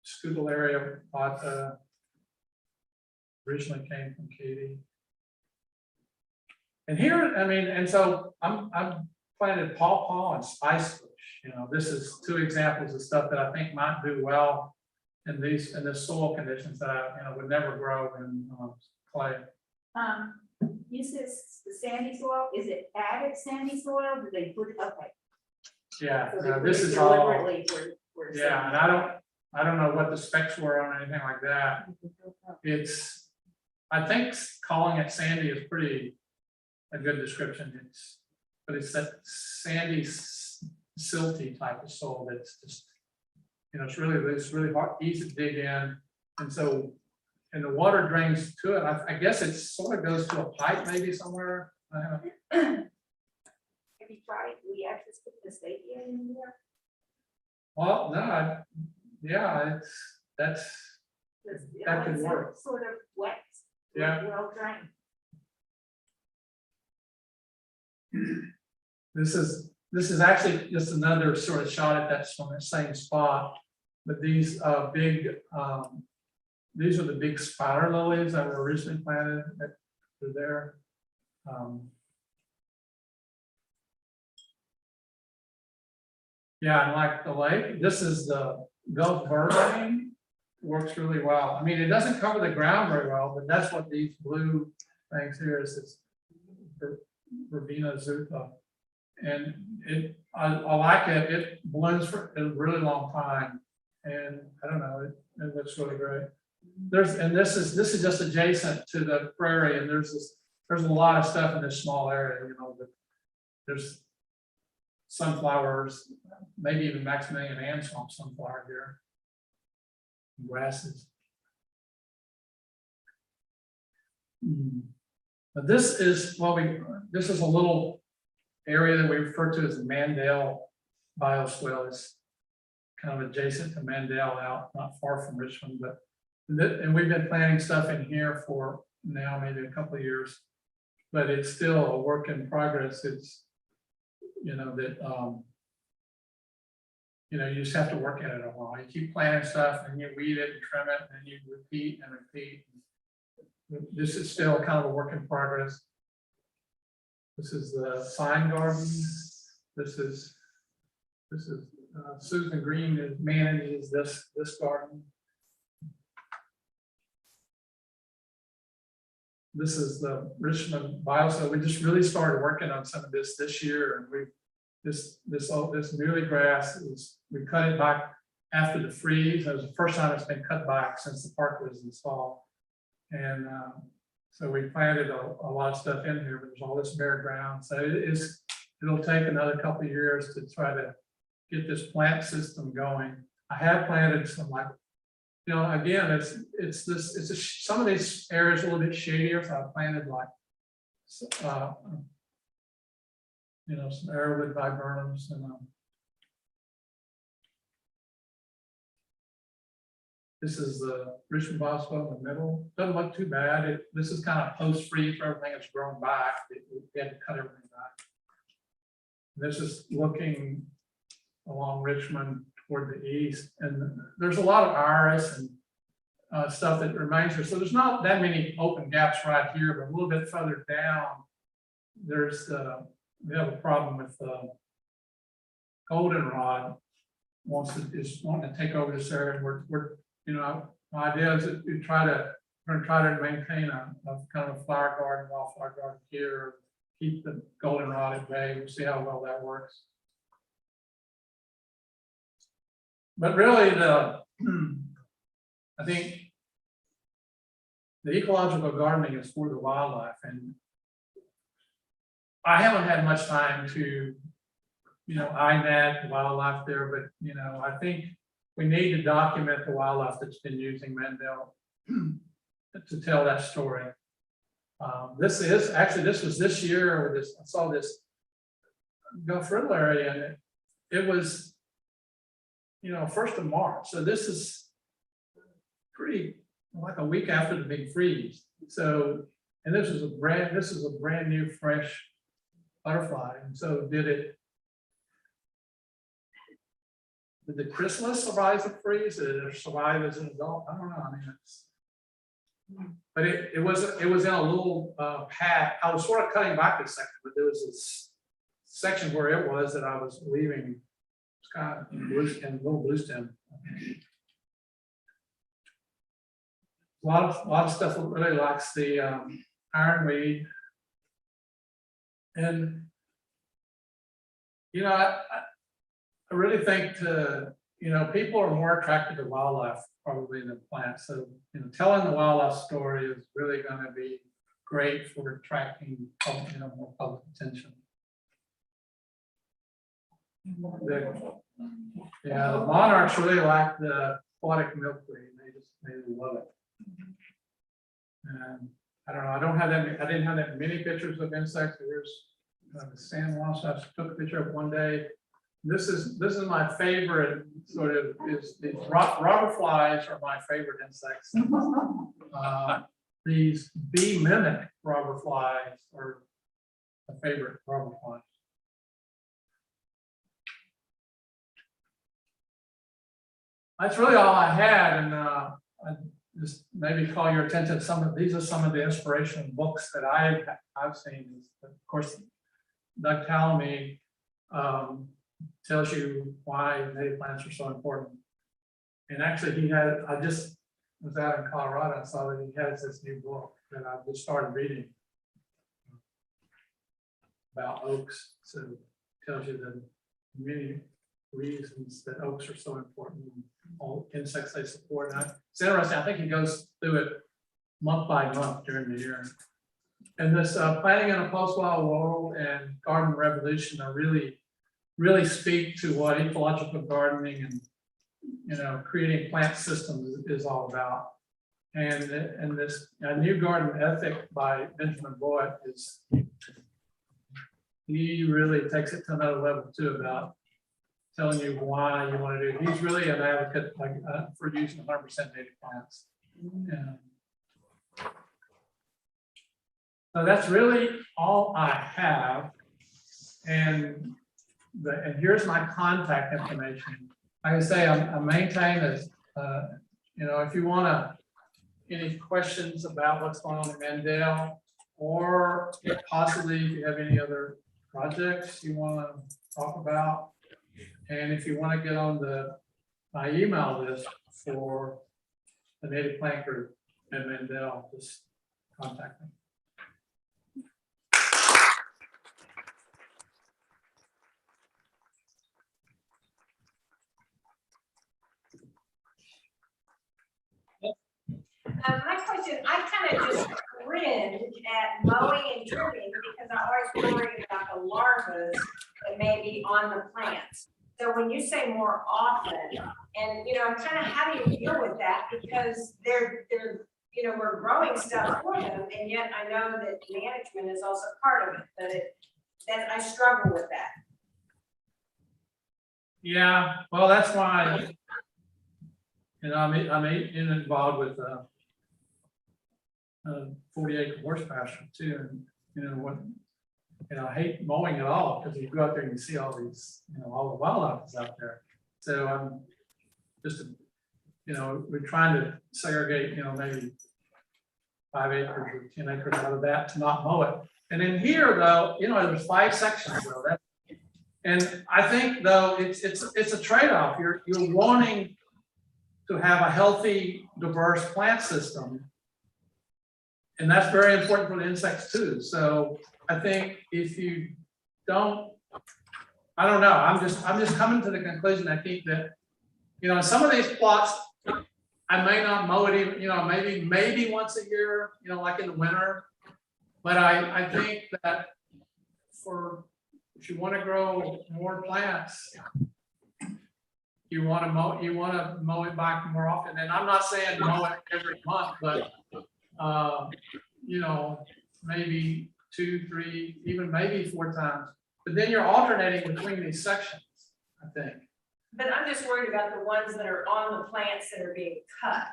Scutellaria plata, originally came from Katy. And here, I mean, and so I'm planted pawpaw and spice bush. This is two examples of stuff that I think might do well in the soil conditions that I, would never grow in clay. You said the sandy soil, is it added sandy soil? Do they put, okay. Yeah, So they no, put this it is all, deliberately where it's yeah, and I don't know what the specs were on anything like that. It's, I think calling it sandy is a good description. But it's that sandy, silty type of soil that's just, it's really hard, easy to dig in. And so, and the water drains to it. I guess it sort of goes to a pipe maybe somewhere. I don't know. Have you tried, we actually put the stadium in there? Well, no, yeah, that could work. Sort of wet. Yeah. Well drained. This is actually just another sort of shot at that from the same spot. But these these are the big spider lilies that were originally planted that are there. Yeah, and like the lake, this is the Gulf vervain, works really well. I mean, it doesn't cover the ground very well, but that's what these blue things here is. It's Verbena zupa. And I like it. It blooms for a really long time. And I don't know, it looks really great. This is just adjacent to the prairie, and there's a lot of stuff in this small area, there's sunflowers, maybe even Maximilian and swamp sunflower here. Grasses. But this is a little area that we refer to as the Mandel bioswale. It's kind of adjacent to Mandel, out not far from Richmond, and we've been planting stuff in here for now maybe a couple of years, but it's still a work in progress. It's you just have to work at it a while. You keep planting stuff and you weed it and trim it, and then you repeat and repeat. This is still kind of a work in progress. This is the sign garden. This is Susan Green manages this garden. This is the Richmond bioswale. We just really started working on some of this year, and this newly grass we cut it back after the freeze. That was the first time it's been cut back since the park was installed, and so we planted a lot of stuff in here, but there's all this bare ground. So it'll take another couple of years to try to get this plant system going. I have planted some, like, again, some of these areas a little bit shadier. So I planted like, some airwood viburnums and this is the Richmond bioswale in the middle. Doesn't look too bad. This is kind of post-freeze for everything that's grown back. We had to cut everything back. This is looking along Richmond toward the east, and there's a lot of iris and stuff that remains here. So there's not that many open gaps right here, but a little bit further down, we have a problem with goldenrod is wanting to take over this area. We're my idea is that we're going to try to maintain a kind of a flower garden, wildflower garden here, keep the goldenrod at bay. We'll see how well that works. But really, I think the ecological gardening is for the wildlife, and I haven't had much time to, eye that wildlife there, but I think we need to document the wildlife that's been using Mandel to tell that story. This was this year, or I saw this Gulf Riddle area, and it was, 1st of March. So this is pretty, like a week after the big freeze. So, and this is a brand new fresh butterfly. And so did the chrysalis survive the freeze? Did it survive as an adult? I don't know. I mean, but it was in a little pad. I was sort of cutting back a second, but there was this section where it was that I was leaving. It's kind of in little blue stem. A lot of stuff really likes the ironweed, and I really think people are more attracted to wildlife probably than plants. So telling the wildlife story is really going to be great for attracting more public attention. The monarchs really like the aquatic milkweed. They love it. And I don't know. I didn't have that many pictures of insects. Here's the sand wasp. I took a picture of one day. This is my favorite. Sort of is the robber flies are my favorite insects. These bee mimic robber flies are my favorite robber flies. That's really all I had, and I just maybe call your attention to these are some of the inspirational books that I've seen. Of course, Doug Tallamy tells you why native plants are so important. And actually I just was out in Colorado and saw that he has this new book that I just started reading about oaks. So it tells you the many reasons that oaks are so important, and all insects they support. And it's interesting, I think he goes through it month by month during the year. And this Planting in a Post-Wild World and Garden Revolution are really speak to what ecological gardening and creating plant systems is all about. And this New Garden Ethic by Benjamin Boyd he really takes it to another level too, about telling you why you want to do it. He's really an advocate for using 100% native plants. So that's really all I have. And here's my contact information. Like I say, I maintain this. If you want any questions about what's going on in Mandel, or possibly if you have any other projects you want to talk about, and if you want to get on my email list for the Native Plant Group at Mandel, just contact me. My question, I kind of just cringed at mowing and trimming because I always worry about the larvae that may be on the plants. So when you say more often, and kind of how do you deal with that? Because they're we're growing stuff for them, and yet I know that management is also part of it. That I struggle with that. Yeah, well, that's why I'm involved with 40-acre horse pasture too, and I hate mowing at all because you go out there and you see all these, all the wildlife is out there. So I'm just, we're trying to segregate, maybe 5 acres or 10 acres out of that to not mow it. And in here, though, there's 5 sections though. And I think though it's a trade-off. You're wanting to have a healthy, diverse plant system. And that's very important for the insects too. So I think if you don't, I don't know, I'm just coming to the conclusion, I think that, some of these plots, I may not mow it even, maybe once a year, like in the winter. But I think that if you want to grow more plants, you wanna mow it back more often, and I'm not saying mow it every month, but, you know, maybe 2, 3, even maybe 4 times. But then you're alternating between these sections, I think. But I'm just worried about the ones that are on the plants that are being cut.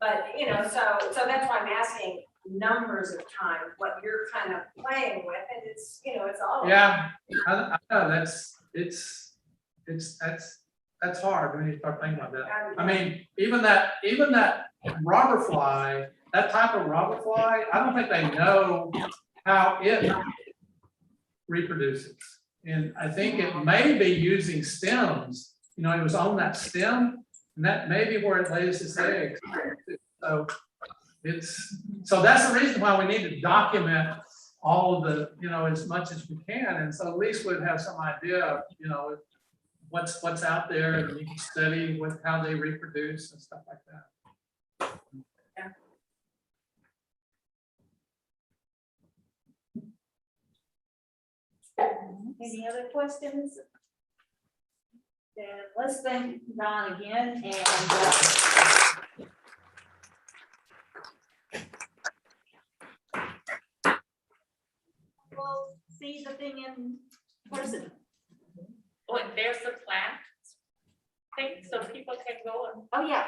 But, you know, so that's why I'm asking numbers of times, what you're kind of playing with, and it's, you know, it's all. Yeah, I know, that's hard when you start thinking about that. I mean, even that robber fly, that type of robber fly, I don't think they know how it reproduces. And I think it may be using stems, you know, it was on that stem, and that may be where it lays its eggs. So that's the reason why we need to document all of the, you know, as much as we can. And so at least we'd have some idea of, you know, what's out there, and you can study how they reproduce and stuff like that. Any other questions? Then let's thank Don again, and we'll see the thing in person. Oh, and there's the plant thing, so people can go and. Oh, yeah.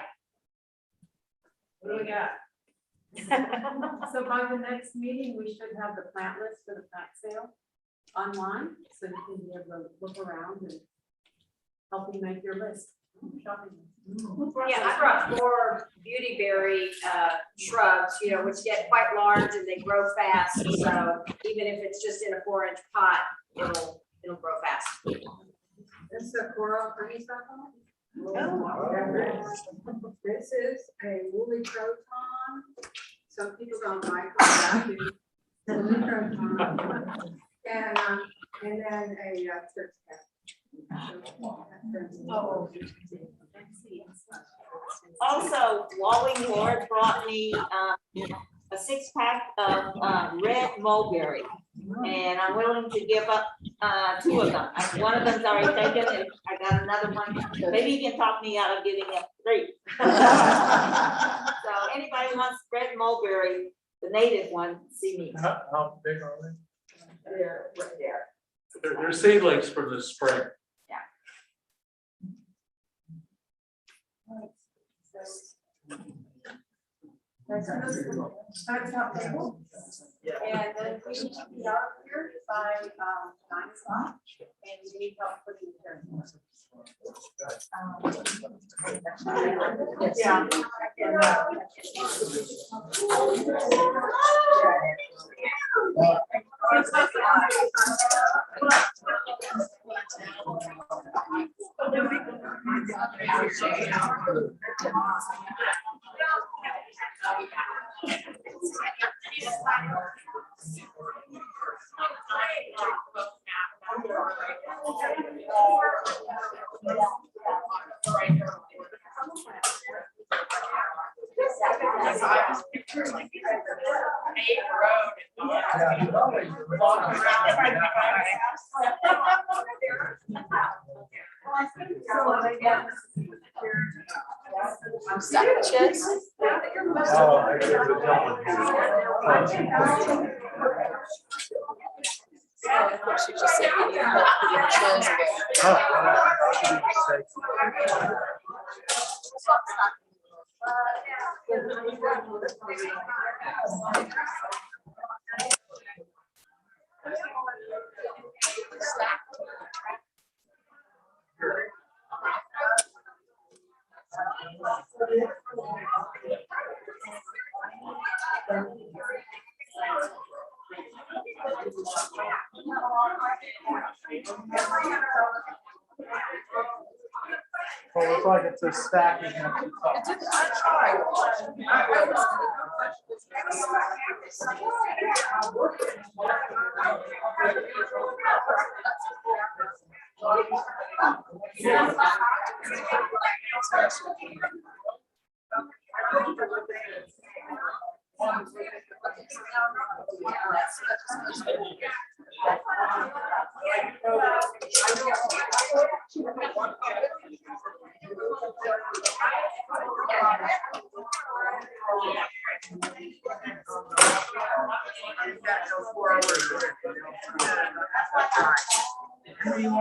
What do we got? So by the next meeting, we should have the plant list for the plant sale online, so you can be able to look around and help you make your list. Shopping list. Yeah, I brought 4 beautyberry shrubs, you know, which get quite large and they grow fast. So even if it's just in a 4-inch pot, it'll grow fast. This is a coral honeysuckle. This is a woolly croton. Some people don't like that. Woolly croton. And then a church cat. Oh. Also, Wally Ward brought me a 6-pack of red mulberry, and I'm willing to give up 2 of them. One of them's already taken, and I got another one. Maybe you can talk me out of giving up 3. So anybody who wants red mulberry, the native one, see me. How big are they? They're right there. They're seedlings from the spring. Starts out table. And then we need to be out here by 9 o'clock, and we need help with the insurance. She just said you need help putting the chairs Well, it's like it's a stack.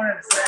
wanted to say.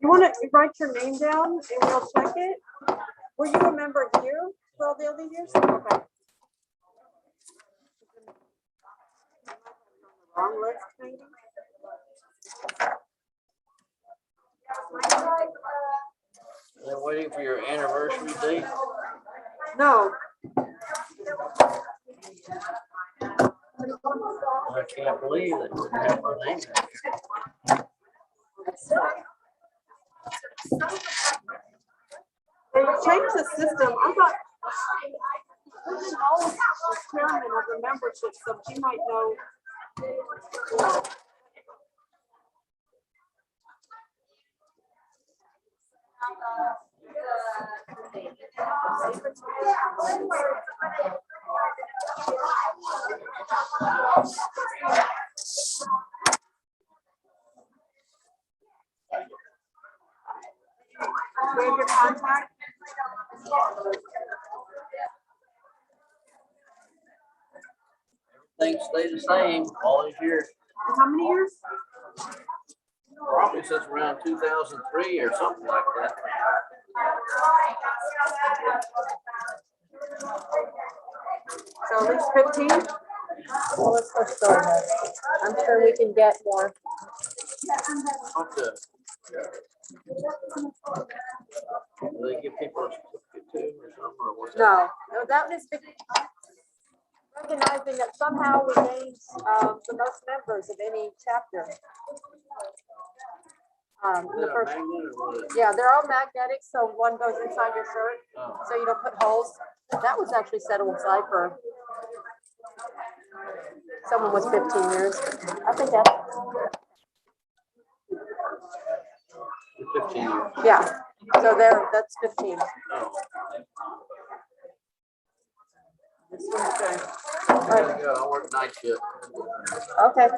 You want to write your name down and we'll check it? Were you a member here for all the other years? Okay. Wrong list, maybe? They're waiting for your anniversary date. No. I can't believe that you have my name. They changed the system. I thought Susan always was chairman of the membership, so she might know. Where's your contact? Things stay the same all these years. How many years? Probably since around 2003 or something like that. So at least 15? Well, let's go ahead. I'm sure we can get more. Okay. Do they give people a certificate too or something, or what's that? No, that is recognizing that somehow we gained the most members of any chapter. Is it a magnet or what is it? Yeah, they're all magnetic, so one goes inside your shirt, Oh. so you don't put holes. That was actually set aside for someone was 15 years. I think that's 15 years. yeah. So that's 15. Oh. This one's good. There you go. I work night shift. Okay.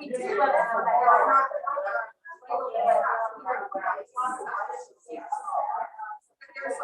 We do, but they're not. There's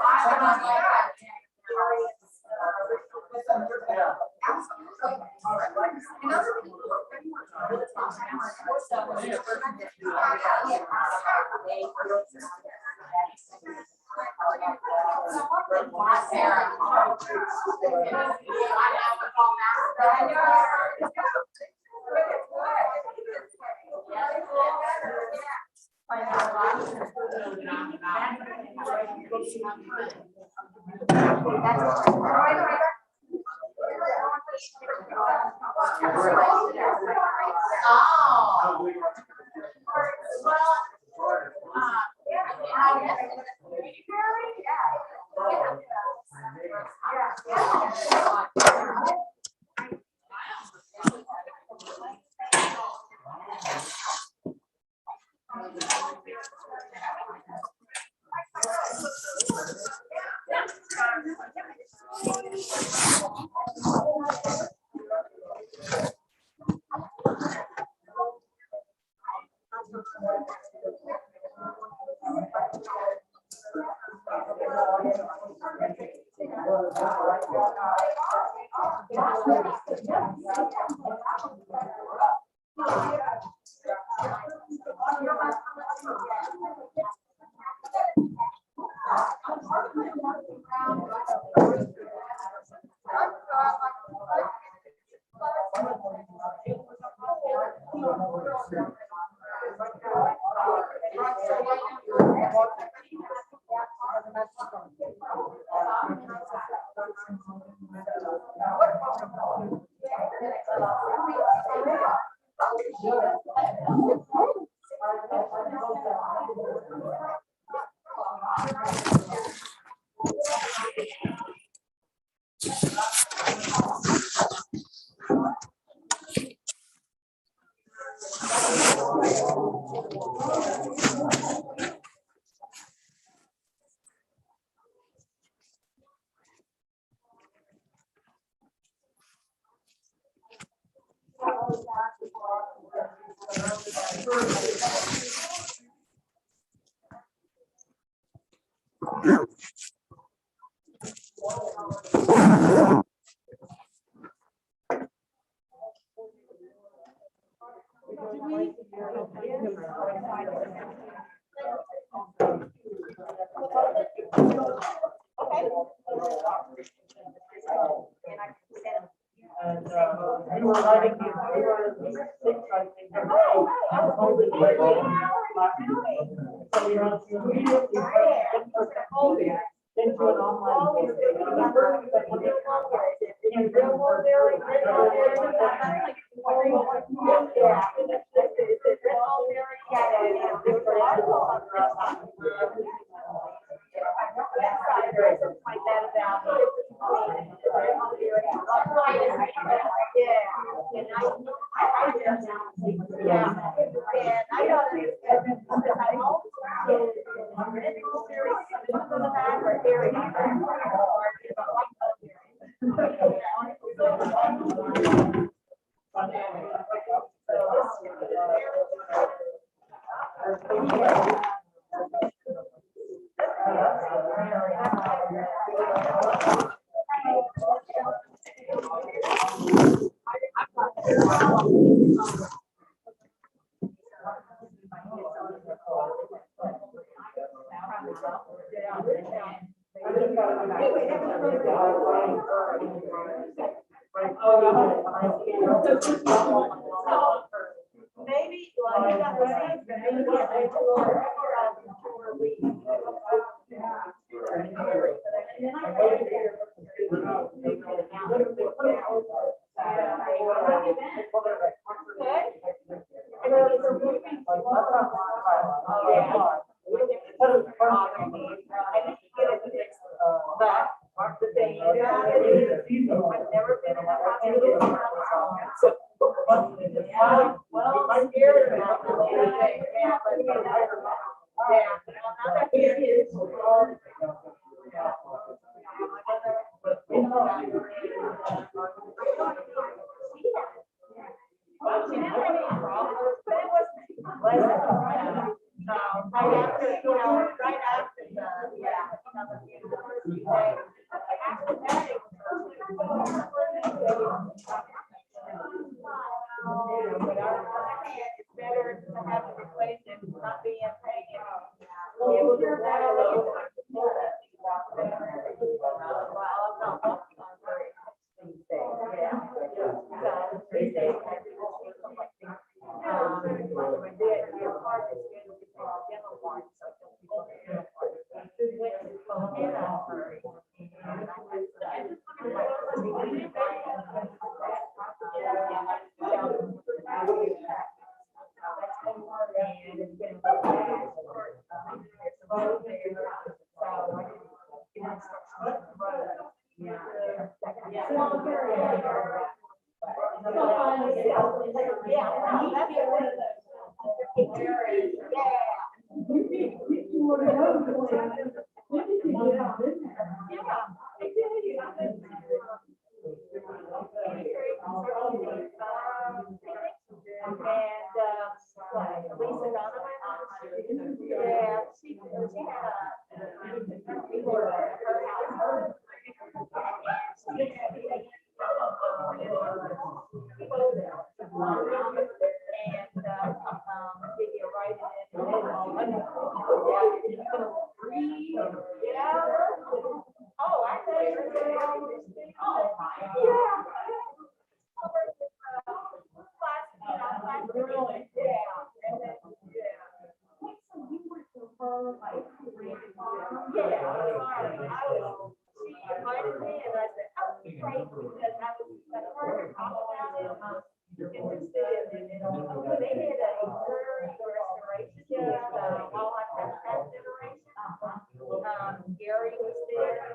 Gary was there and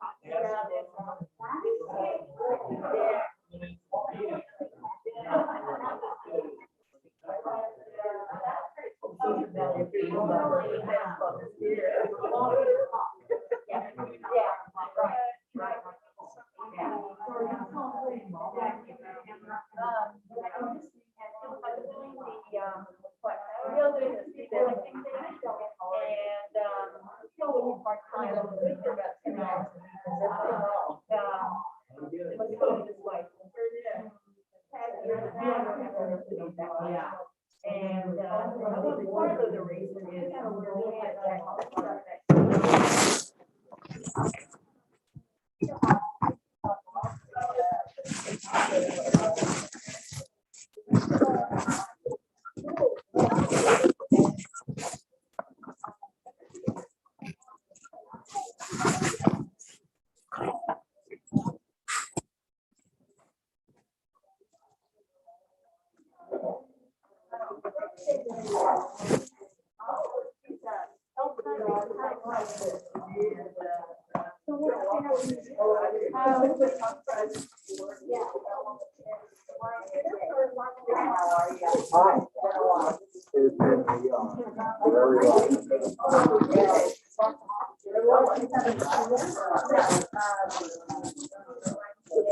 talking about it. And part of the reason is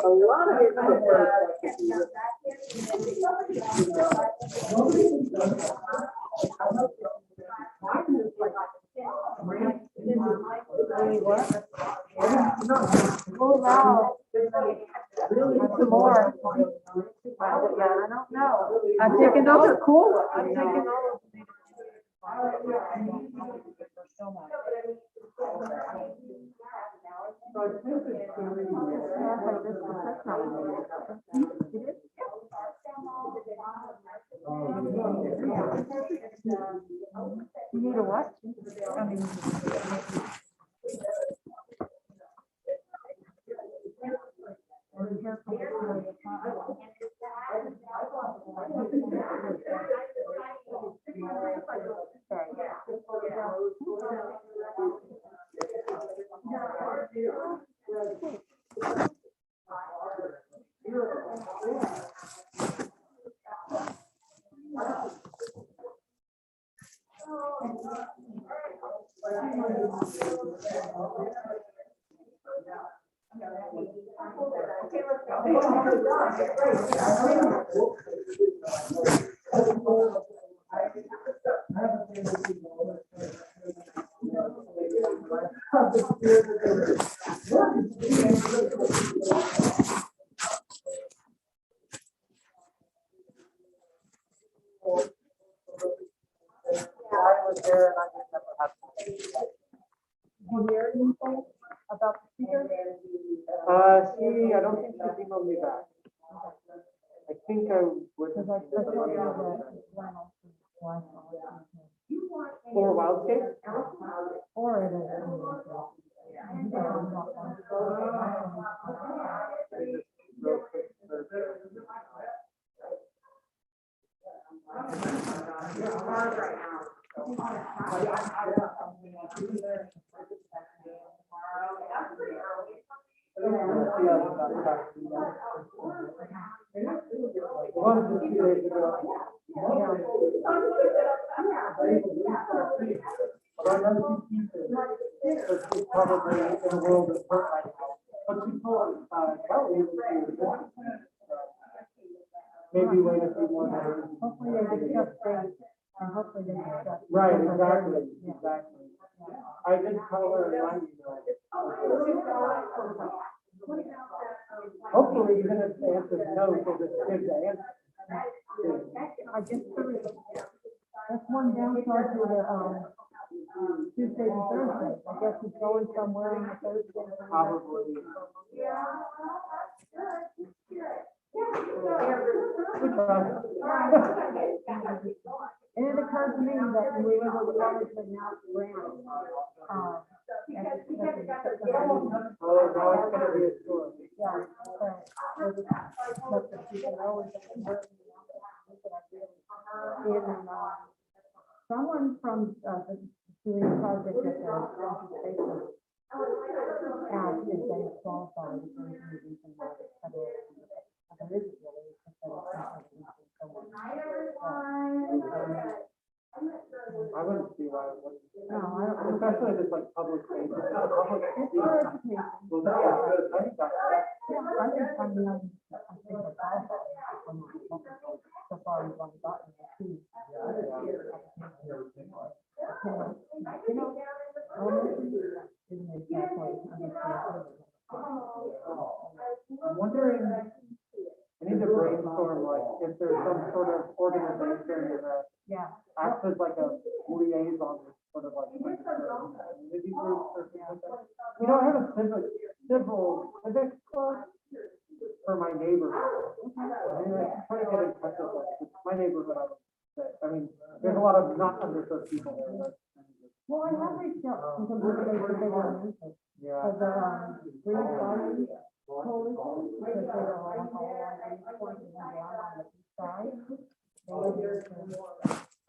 A lot of it. Some more. I don't know. I'm taking those are cool. I'm taking all of them. So much. You need a what? I mean, about the speaker? I don't think she's emailed me back. I think I would. Or Wildscape? Or it is. was a few days ago. But I know she keeps it, but she's probably in a world of hurt right now. But she told, Kelly, maybe wait a few more days. Hopefully they discuss things, and hopefully they discuss. Right, exactly, exactly. I did tell her, and hopefully, even if the answer is no, she'll just give the answer. I guess that's one downside to the, Tuesday and Thursday. I guess he's going somewhere on the Thursday. Probably. And it occurred to me that when we were going to announce grant, Oh, no, it's gonna be a story. yeah, but people know is that we're- and, someone from, doing a project at the Central Station asked if they qualified for the reason why the federal, there isn't really a federal. I wouldn't see why it wouldn't. No, I don't. Especially if it's like public safety. Public It's safety. for education. Well, that's good. I think that's. Yeah, I think, I mean, I think we're qualified. So far, we've only gotten two. You know, elementary isn't exactly. I'm wondering, I need to brainstorm, like, if there's some sort of organization that Yeah. acts as like a liaison, sort of like community groups or something like that. You know, I have a civic club for my neighborhood. And I'm trying to get in touch with like, my neighborhood, I would say. I mean, there's a lot of not underserved people there, but. Well, I have reached out to some people that they were interested. Yeah. Of the, Green Flag Coalition, because they were all pointing down on the east side.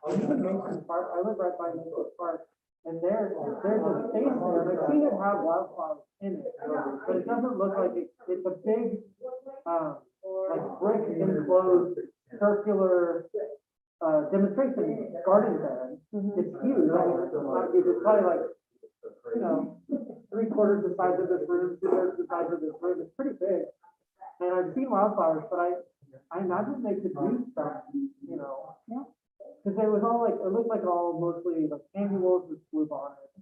Even Mason Park, I live right by Mason Park, and there's a space there, and I've seen it have wildflowers in it, but it doesn't look like it, it's a big, like brick enclosed circular, demonstration garden bed. It's huge, I mean, it's not huge, it's probably like, you know, 3/4 the size of this room, 2/3 the size of this room, it's pretty big. And I've seen wildflowers, but I imagine they could do stuff, you know. Yeah. Because it was all like, it looked like all mostly like annuals with blue bonnets.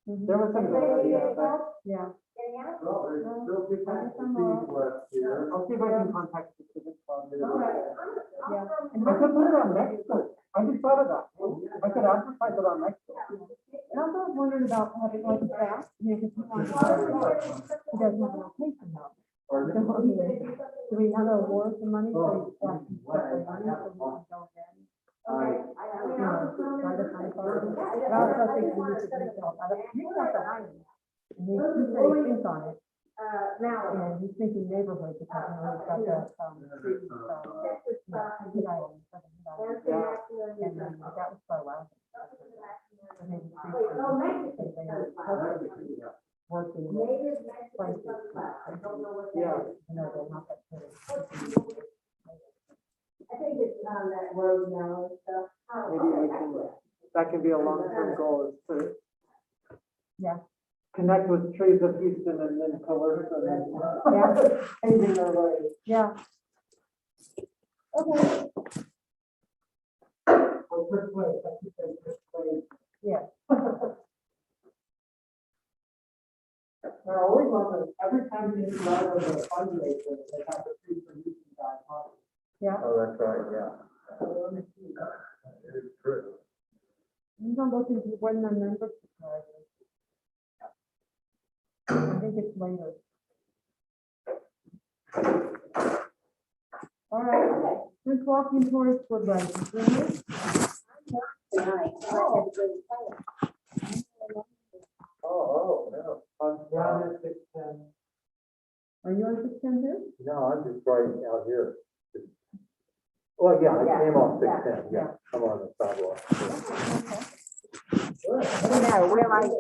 And there was some good idea, but. Yeah. I'll see if I can contact the civic club. Yeah. I could put it on Nextdoor. I just thought of that. I could advertise it on Nextdoor. And I also was wondering about having like a staff, you know, because he wants to, he doesn't have a location now. Do we have to award some money for money so we can go again? Try to find something. But I also think we need to reach out. He's got the island. And he's really thinks on it. And he's thinking neighborhood because you know, he's got the, trees, Heat Island, and that was so loud. And maybe working places. Yeah. You know, they're not that good. I think it's on that road now and stuff. Maybe we can, that can be a long-term goal is to. Yeah. Connect with Trees of Houston and then coerce them. Yeah. Paving their way. Yeah. Okay. Yeah. They're always on the, every time you go to the fundraiser, they have the Trees of Houston guy on. Yeah. Oh, that's right, yeah. It's true. I'm gonna look into when the members. I think it's later. All right, who's walking towards Woodland? Oh, no. I'm down at 610. Are you on 610 too? No, I'm just right out here. Well, yeah, I came off 610, yeah. I'm on the sidewalk. I don't know, where I had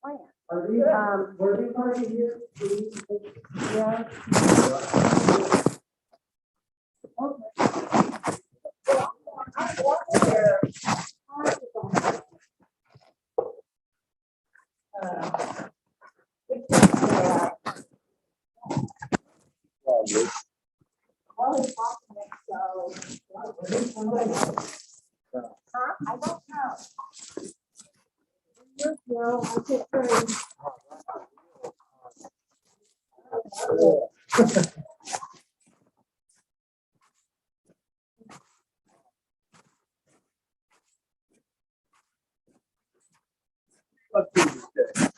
planned. Are these, were these already here? Yeah. Okay. Huh? I don't know. No, I can't say.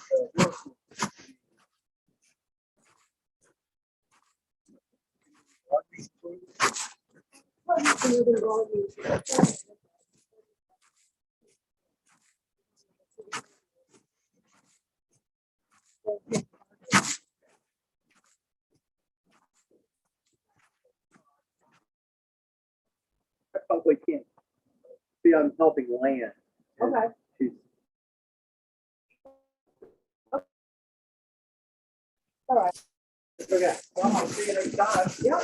I probably can't. See, I'm helping land. and Okay. she's- All right. Okay, well, I'll see you next time. Yep.